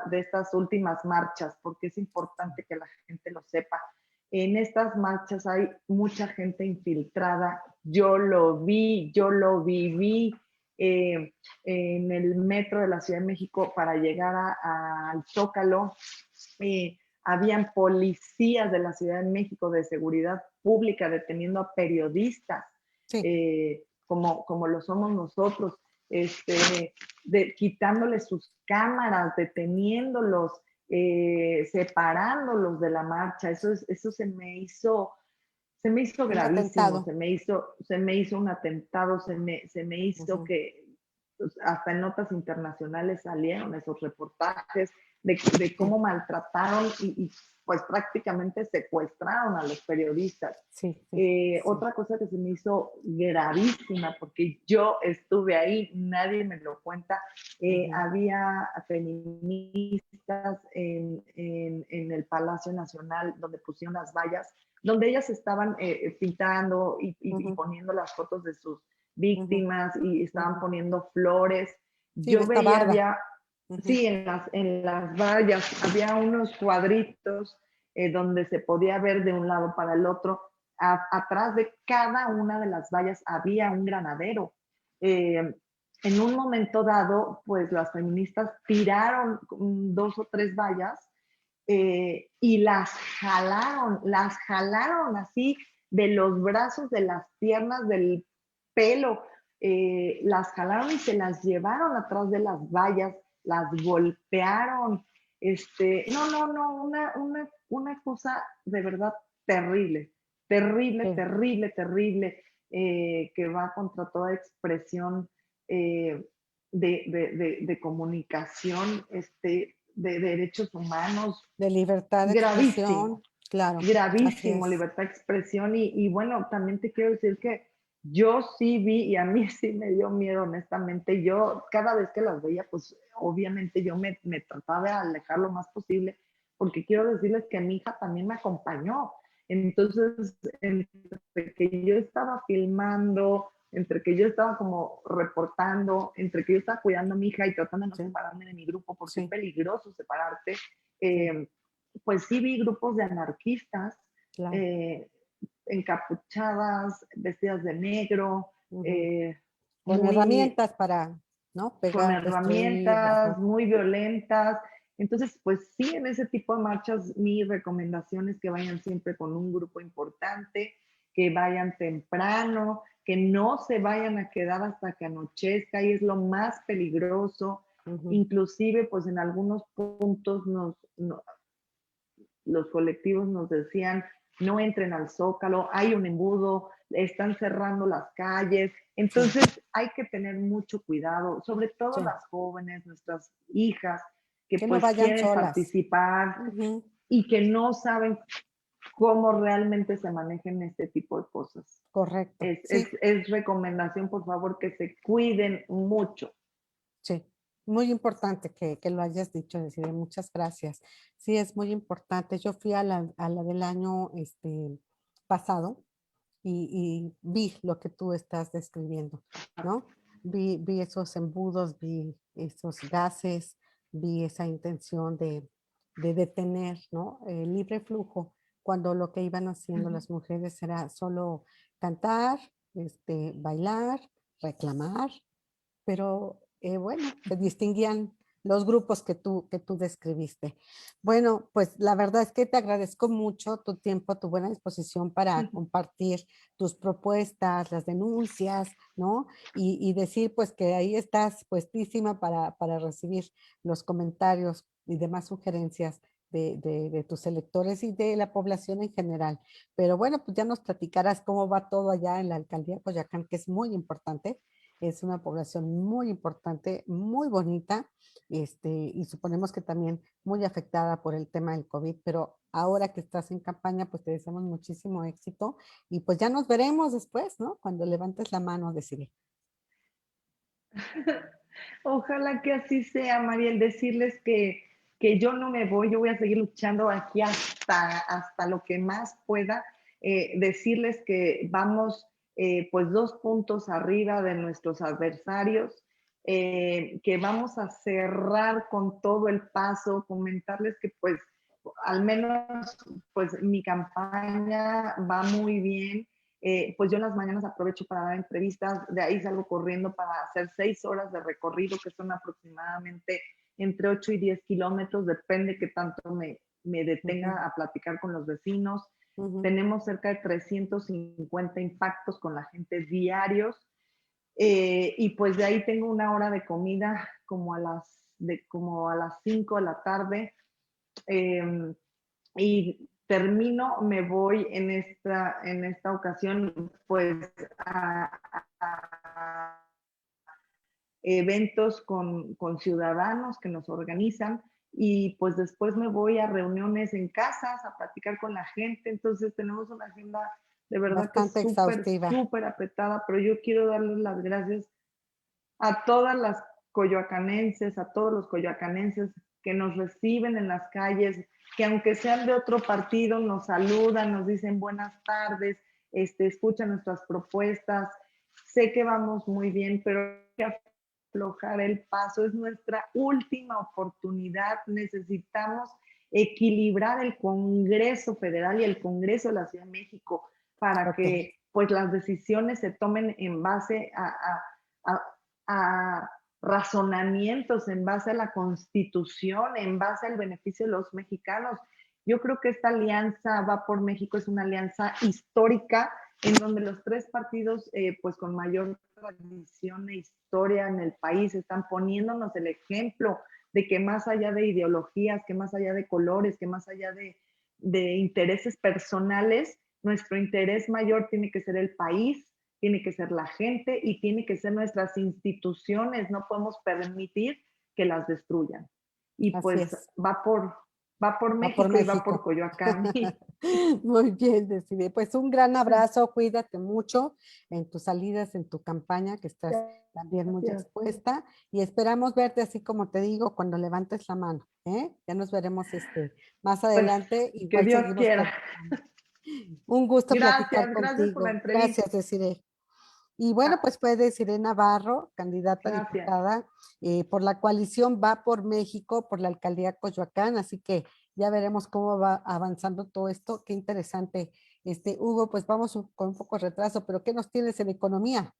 Speaker 5: de estas últimas marchas, porque es importante que la gente lo sepa. En estas marchas hay mucha gente infiltrada. Yo lo vi, yo lo viví en el metro de la Ciudad de México para llegar al Zócalo. Habían policías de la Ciudad de México de seguridad pública deteniendo a periodistas,
Speaker 1: Sí.
Speaker 5: como lo somos nosotros, quitándoles sus cámaras, deteniéndolos, separándolos de la marcha. Eso se me hizo
Speaker 1: Un
Speaker 5: gravísimo,
Speaker 1: atentado.
Speaker 5: se me hizo un atentado, se me hizo
Speaker 1: Ujú.
Speaker 5: que pues, hasta en notas internacionales salieron esos reportajes de cómo maltrataron y pues prácticamente secuestraron a los periodistas.
Speaker 1: Sí, sí.
Speaker 5: Otra cosa que se me hizo gravísima, porque yo estuve ahí, nadie me lo cuenta, había feministas en el Palacio Nacional donde pusieron las vallas, donde ellas estaban pintando y poniendo las fotos de sus víctimas y estaban poniendo flores.
Speaker 1: Sí, de
Speaker 5: Yo
Speaker 1: esta
Speaker 5: veía,
Speaker 1: barda.
Speaker 5: sí, en las vallas había unos cuadritos donde se podía ver de un lado para el otro. Atrás de cada una de las vallas había un granadero. En un momento dado, pues las feministas tiraron 2 o 3 vallas y las jalaron así de los brazos, de las piernas, del pelo, las jalaron y se las llevaron atrás de las vallas, las golpearon, una cosa de verdad terrible, terrible,
Speaker 1: Sí.
Speaker 5: terrible, terrible, que va contra toda expresión de comunicación, de derechos humanos,
Speaker 1: De libertad de
Speaker 5: gravísimo,
Speaker 1: expresión, claro, así
Speaker 5: gravísimo,
Speaker 1: es.
Speaker 5: libertad de expresión. Y bueno, también te quiero decir que yo sí vi, y a mí sí me dio miedo, honestamente. Yo cada vez que las veía, pues obviamente yo me trataba de alejar lo más posible, porque quiero decirles que mi hija también me acompañó. Entonces, entre que yo estaba filmando, entre que yo estaba como reportando, entre que yo estaba cuidando a mi hija y tratando de no
Speaker 1: Sí.
Speaker 5: separarme de mi grupo, porque es
Speaker 1: Sí,
Speaker 5: peligroso separarte, pues sí vi grupos de anarquistas,
Speaker 1: claro.
Speaker 5: eh, encapuchadas, vestidas de negro,
Speaker 1: Ujú. Con
Speaker 5: muy
Speaker 1: herramientas para, ¿no?
Speaker 5: con
Speaker 1: Pegar, destruir,
Speaker 5: herramientas,
Speaker 1: ajá.
Speaker 5: muy violentas. Entonces, pues sí, en ese tipo de marchas, mi recomendación es que vayan siempre con un grupo importante, que vayan temprano, que no se vayan a quedar hasta que anochezca, y es lo más peligroso.
Speaker 1: Ujú.
Speaker 5: Inclusive, pues en algunos puntos los colectivos nos decían, no entren al Zócalo, hay un embudo, están cerrando las calles.
Speaker 1: Sí,
Speaker 5: Entonces hay que tener mucho cuidado, sobre todo
Speaker 1: sí.
Speaker 5: las jóvenes, nuestras hijas, que
Speaker 1: Que no
Speaker 5: pues
Speaker 1: vayan
Speaker 5: quieren
Speaker 1: solas.
Speaker 5: participar
Speaker 1: Ujú.
Speaker 5: y que no saben cómo realmente se manejan este tipo de cosas.
Speaker 1: Correcto. Sí,
Speaker 5: Es recomendación, por favor, que se cuiden mucho.
Speaker 1: sí. Muy importante que lo hayas dicho, Desiree. Muchas gracias. Sí, es muy importante. Yo fui a la del año pasado y vi lo que tú estás describiendo, ¿no? Vi esos embudos, vi esos gases, vi esa intención de detener, ¿no? El libre flujo, cuando lo que iban haciendo las mujeres era solo cantar, bailar, reclamar, pero bueno, se distinguían los grupos que tú describiste. Bueno, pues la verdad es que te agradezco mucho tu tiempo, tu buena disposición para compartir tus propuestas, las denuncias, ¿no? Y decir pues que ahí estás puestísima para recibir los comentarios y demás sugerencias de tus electores y de la población en general. Pero bueno, pues ya nos platicarás cómo va todo allá en la alcaldía de Coyoacán, que es muy importante. Es una población muy importante, muy bonita, y suponemos que también muy afectada por el tema del COVID, pero ahora que estás en campaña, pues te deseamos muchísimo éxito y pues ya nos veremos después, ¿no? Cuando levantes la mano, decirle.
Speaker 5: Ojalá que así sea, Mariel, decirles que yo no me voy, yo voy a seguir luchando aquí hasta lo que más pueda, decirles que vamos pues 2 puntos arriba de nuestros adversarios, que vamos a cerrar con todo el paso, comentarles que pues al menos pues mi campaña va muy bien. Pues yo en las mañanas aprovecho para dar entrevistas, de ahí salgo corriendo para hacer 6 horas de recorrido, que son aproximadamente entre 8 y 10 kilómetros, depende que tanto me detenga
Speaker 1: Ujú,
Speaker 5: a platicar con los vecinos.
Speaker 1: ujú.
Speaker 5: Tenemos cerca de 350 impactos con la gente diarios, y pues de ahí tengo una hora de comida como a las 5 de la tarde. Eh, y termino, me voy en esta ocasión pues a eventos con ciudadanos que nos organizan, y pues después me voy a reuniones en casas a platicar con la gente. Entonces tenemos una agenda de verdad que es
Speaker 1: Bastante
Speaker 5: súper,
Speaker 1: exhaustiva.
Speaker 5: súper apretada, pero yo quiero darles las gracias a todas las coyoacanenses, a todos los coyoacanenses que nos reciben en las calles, que aunque sean de otro partido, nos saludan, nos dicen buenas tardes, escuchan nuestras propuestas. Sé que vamos muy bien, pero hay que aflojar el paso, es nuestra última oportunidad. Necesitamos equilibrar el Congreso Federal y el Congreso de la Ciudad de México para
Speaker 1: Ok,
Speaker 5: que pues las decisiones se tomen en base a, a razonamientos, en base a la Constitución, en base al beneficio de los mexicanos. Yo creo que esta alianza Va por México es una alianza histórica en donde los 3 partidos, pues con mayor tradición e historia en el país, están poniéndonos el ejemplo de que más allá de ideologías, que más allá de colores, que más allá de intereses personales, nuestro interés mayor tiene que ser el país, tiene que ser la gente y tiene que ser nuestras instituciones. No podemos permitir que las destruyan. Y
Speaker 1: así
Speaker 5: pues
Speaker 1: es.
Speaker 5: va por
Speaker 1: Va por
Speaker 5: México y va por
Speaker 1: México.
Speaker 5: Coyoacán.
Speaker 1: Muy bien, Desiree. Pues un gran abrazo, cuídate mucho en tus salidas, en tu campaña, que estás también muy
Speaker 5: Gracias.
Speaker 1: expuesta y esperamos verte así como te digo cuando levantes la mano, ¿eh? Ya nos veremos más
Speaker 5: Pues
Speaker 1: adelante,
Speaker 5: que
Speaker 1: igual
Speaker 5: Dios
Speaker 1: seguimos
Speaker 5: quiera.
Speaker 1: platicando. Un gusto platicar
Speaker 5: Gracias por la
Speaker 1: contigo.
Speaker 5: entrevista.
Speaker 1: Gracias, Desiree. Y bueno, pues fue Desiree Navarro, candidata a
Speaker 5: Gracias.
Speaker 1: diputada por la coalición Va por México, por la alcaldía Coyoacán, así que ya veremos cómo va avanzando todo esto. Qué interesante. Hugo, pues vamos con un poco de retraso, pero ¿qué nos tienes en economía?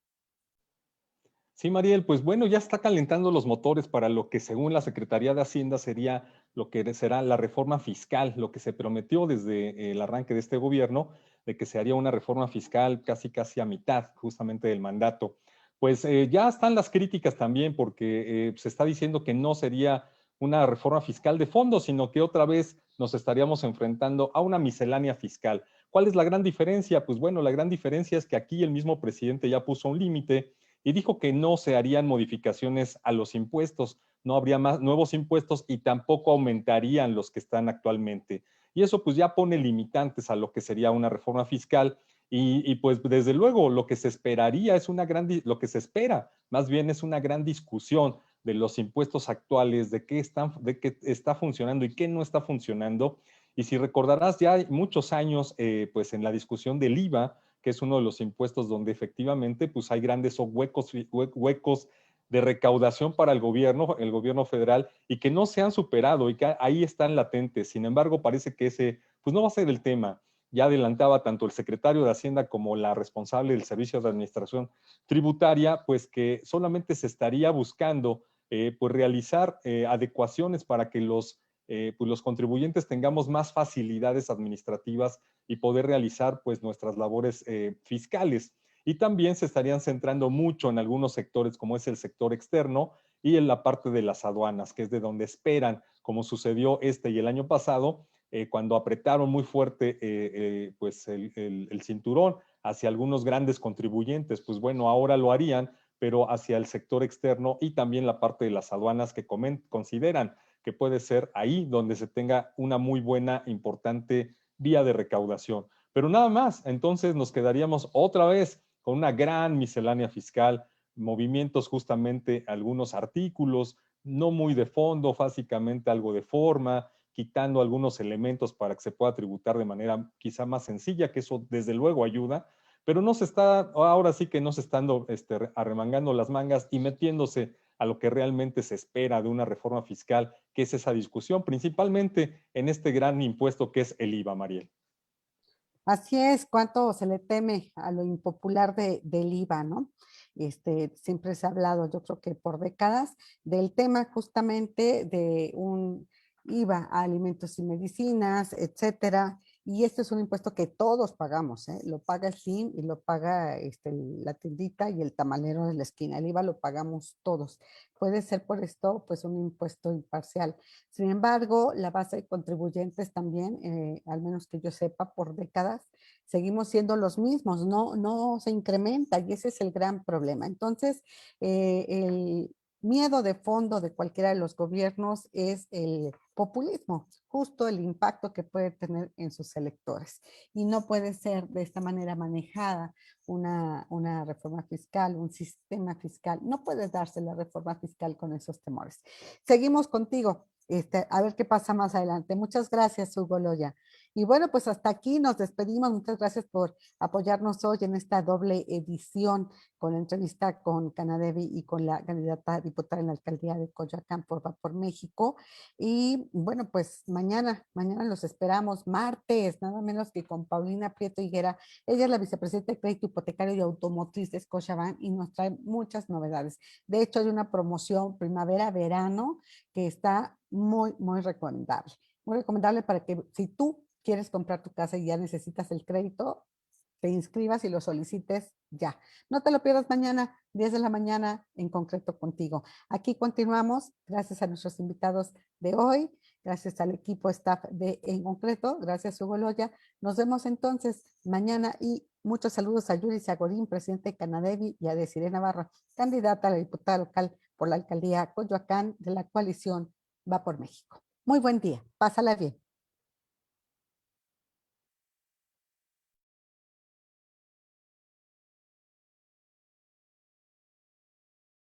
Speaker 4: Sí, Mariel, pues bueno, ya está calentando los motores para lo que según la Secretaría de Hacienda sería lo que será la reforma fiscal, lo que se prometió desde el arranque de este gobierno, de que se haría una reforma fiscal casi a mitad justamente del mandato. Pues ya están las críticas también porque se está diciendo que no sería una reforma fiscal de fondo, sino que otra vez nos estaríamos enfrentando a una miscelánea fiscal. ¿Cuál es la gran diferencia? Pues bueno, la gran diferencia es que aquí el mismo presidente ya puso un límite y dijo que no se harían modificaciones a los impuestos, no habría más nuevos impuestos y tampoco aumentarían los que están actualmente. Y eso pues ya pone limitantes a lo que sería una reforma fiscal y pues desde luego lo que se esperaría es lo que se espera más bien es una gran discusión de los impuestos actuales, de qué está funcionando y qué no está funcionando. Y si recordarás, ya hay muchos años, pues en la discusión del IVA, que es uno de los impuestos donde efectivamente pues hay grandes huecos de recaudación para el gobierno federal, y que no se han superado y que ahí están latentes. Sin embargo, parece que ese pues no va a ser el tema. Ya adelantaba tanto el secretario de Hacienda como la responsable del Servicio de Administración Tributaria, pues que solamente se estaría buscando pues realizar adecuaciones para que pues los contribuyentes tengamos más facilidades administrativas y poder realizar pues nuestras labores fiscales. Y también se estarían centrando mucho en algunos sectores como es el sector externo y en la parte de las aduanas, que es de donde esperan, como sucedió este y el año pasado, cuando apretaron muy fuerte pues el cinturón hacia algunos grandes contribuyentes. Pues bueno, ahora lo harían, pero hacia el sector externo y también la parte de las aduanas que consideran que puede ser ahí donde se tenga una muy buena, importante vía de recaudación. Pero nada más, entonces nos quedaríamos otra vez con una gran miscelánea fiscal, movimientos justamente, algunos artículos, no muy de fondo, básicamente algo de forma, quitando algunos elementos para que se pueda tributar de manera quizá más sencilla, que eso desde luego ayuda, pero no se está, ahora sí que no se están arremangando las mangas y metiéndose a lo que realmente se espera de una reforma fiscal, que es esa discusión, principalmente en este gran impuesto que es el IVA, Mariel.
Speaker 1: Así es, cuánto se le teme a lo impopular del IVA, ¿no? Siempre se ha hablado, yo creo que por décadas, del tema justamente de un IVA a alimentos y medicinas, etcétera. Y este es un impuesto que todos pagamos, ¿eh? Lo paga el SIM y lo paga la tiendita y el tamalero de la esquina. El IVA lo pagamos todos. Puede ser por esto, pues, un impuesto imparcial. Sin embargo, la base de contribuyentes también, al menos que yo sepa, por décadas, seguimos siendo los mismos, no se incrementa y ese es el gran problema. Entonces, el miedo de fondo de cualquiera de los gobiernos es el populismo, justo el impacto que puede tener en sus electores. Y no puede ser de esta manera manejada una reforma fiscal, un sistema fiscal. No puede darse la reforma fiscal con esos temores. Seguimos contigo. A ver qué pasa más adelante. Muchas gracias, Hugo Loya. Y bueno, pues hasta aquí nos despedimos. Muchas gracias por apoyarnos hoy en esta doble edición con la entrevista con Canadevi y con la candidata a diputada en la alcaldía de Coyoacán por México. Y bueno, pues mañana los esperamos, martes, nada menos que con Paulina Prieto Higuera. Ella es la vicepresidenta de Crédito Hipotecario y Automotriz de Scotiabank y nos trae muchas novedades. De hecho, hay una promoción primavera-verano que está muy recomendable. Muy recomendable para que si tú quieres comprar tu casa y ya necesitas el crédito, te inscribas y lo solicites ya. No te lo pierdas mañana, 10 de la mañana, en concreto contigo. Aquí continuamos, gracias a nuestros invitados de hoy, gracias al equipo staff de En Concreto, gracias Hugo Loya. Nos vemos entonces mañana y muchos saludos a Yuri Zagorín, presidente de Canadevi, y a Desiree Navarro, candidata a la diputada local por la alcaldía Coyoacán de la coalición Va por México. Muy buen día, pásala bien.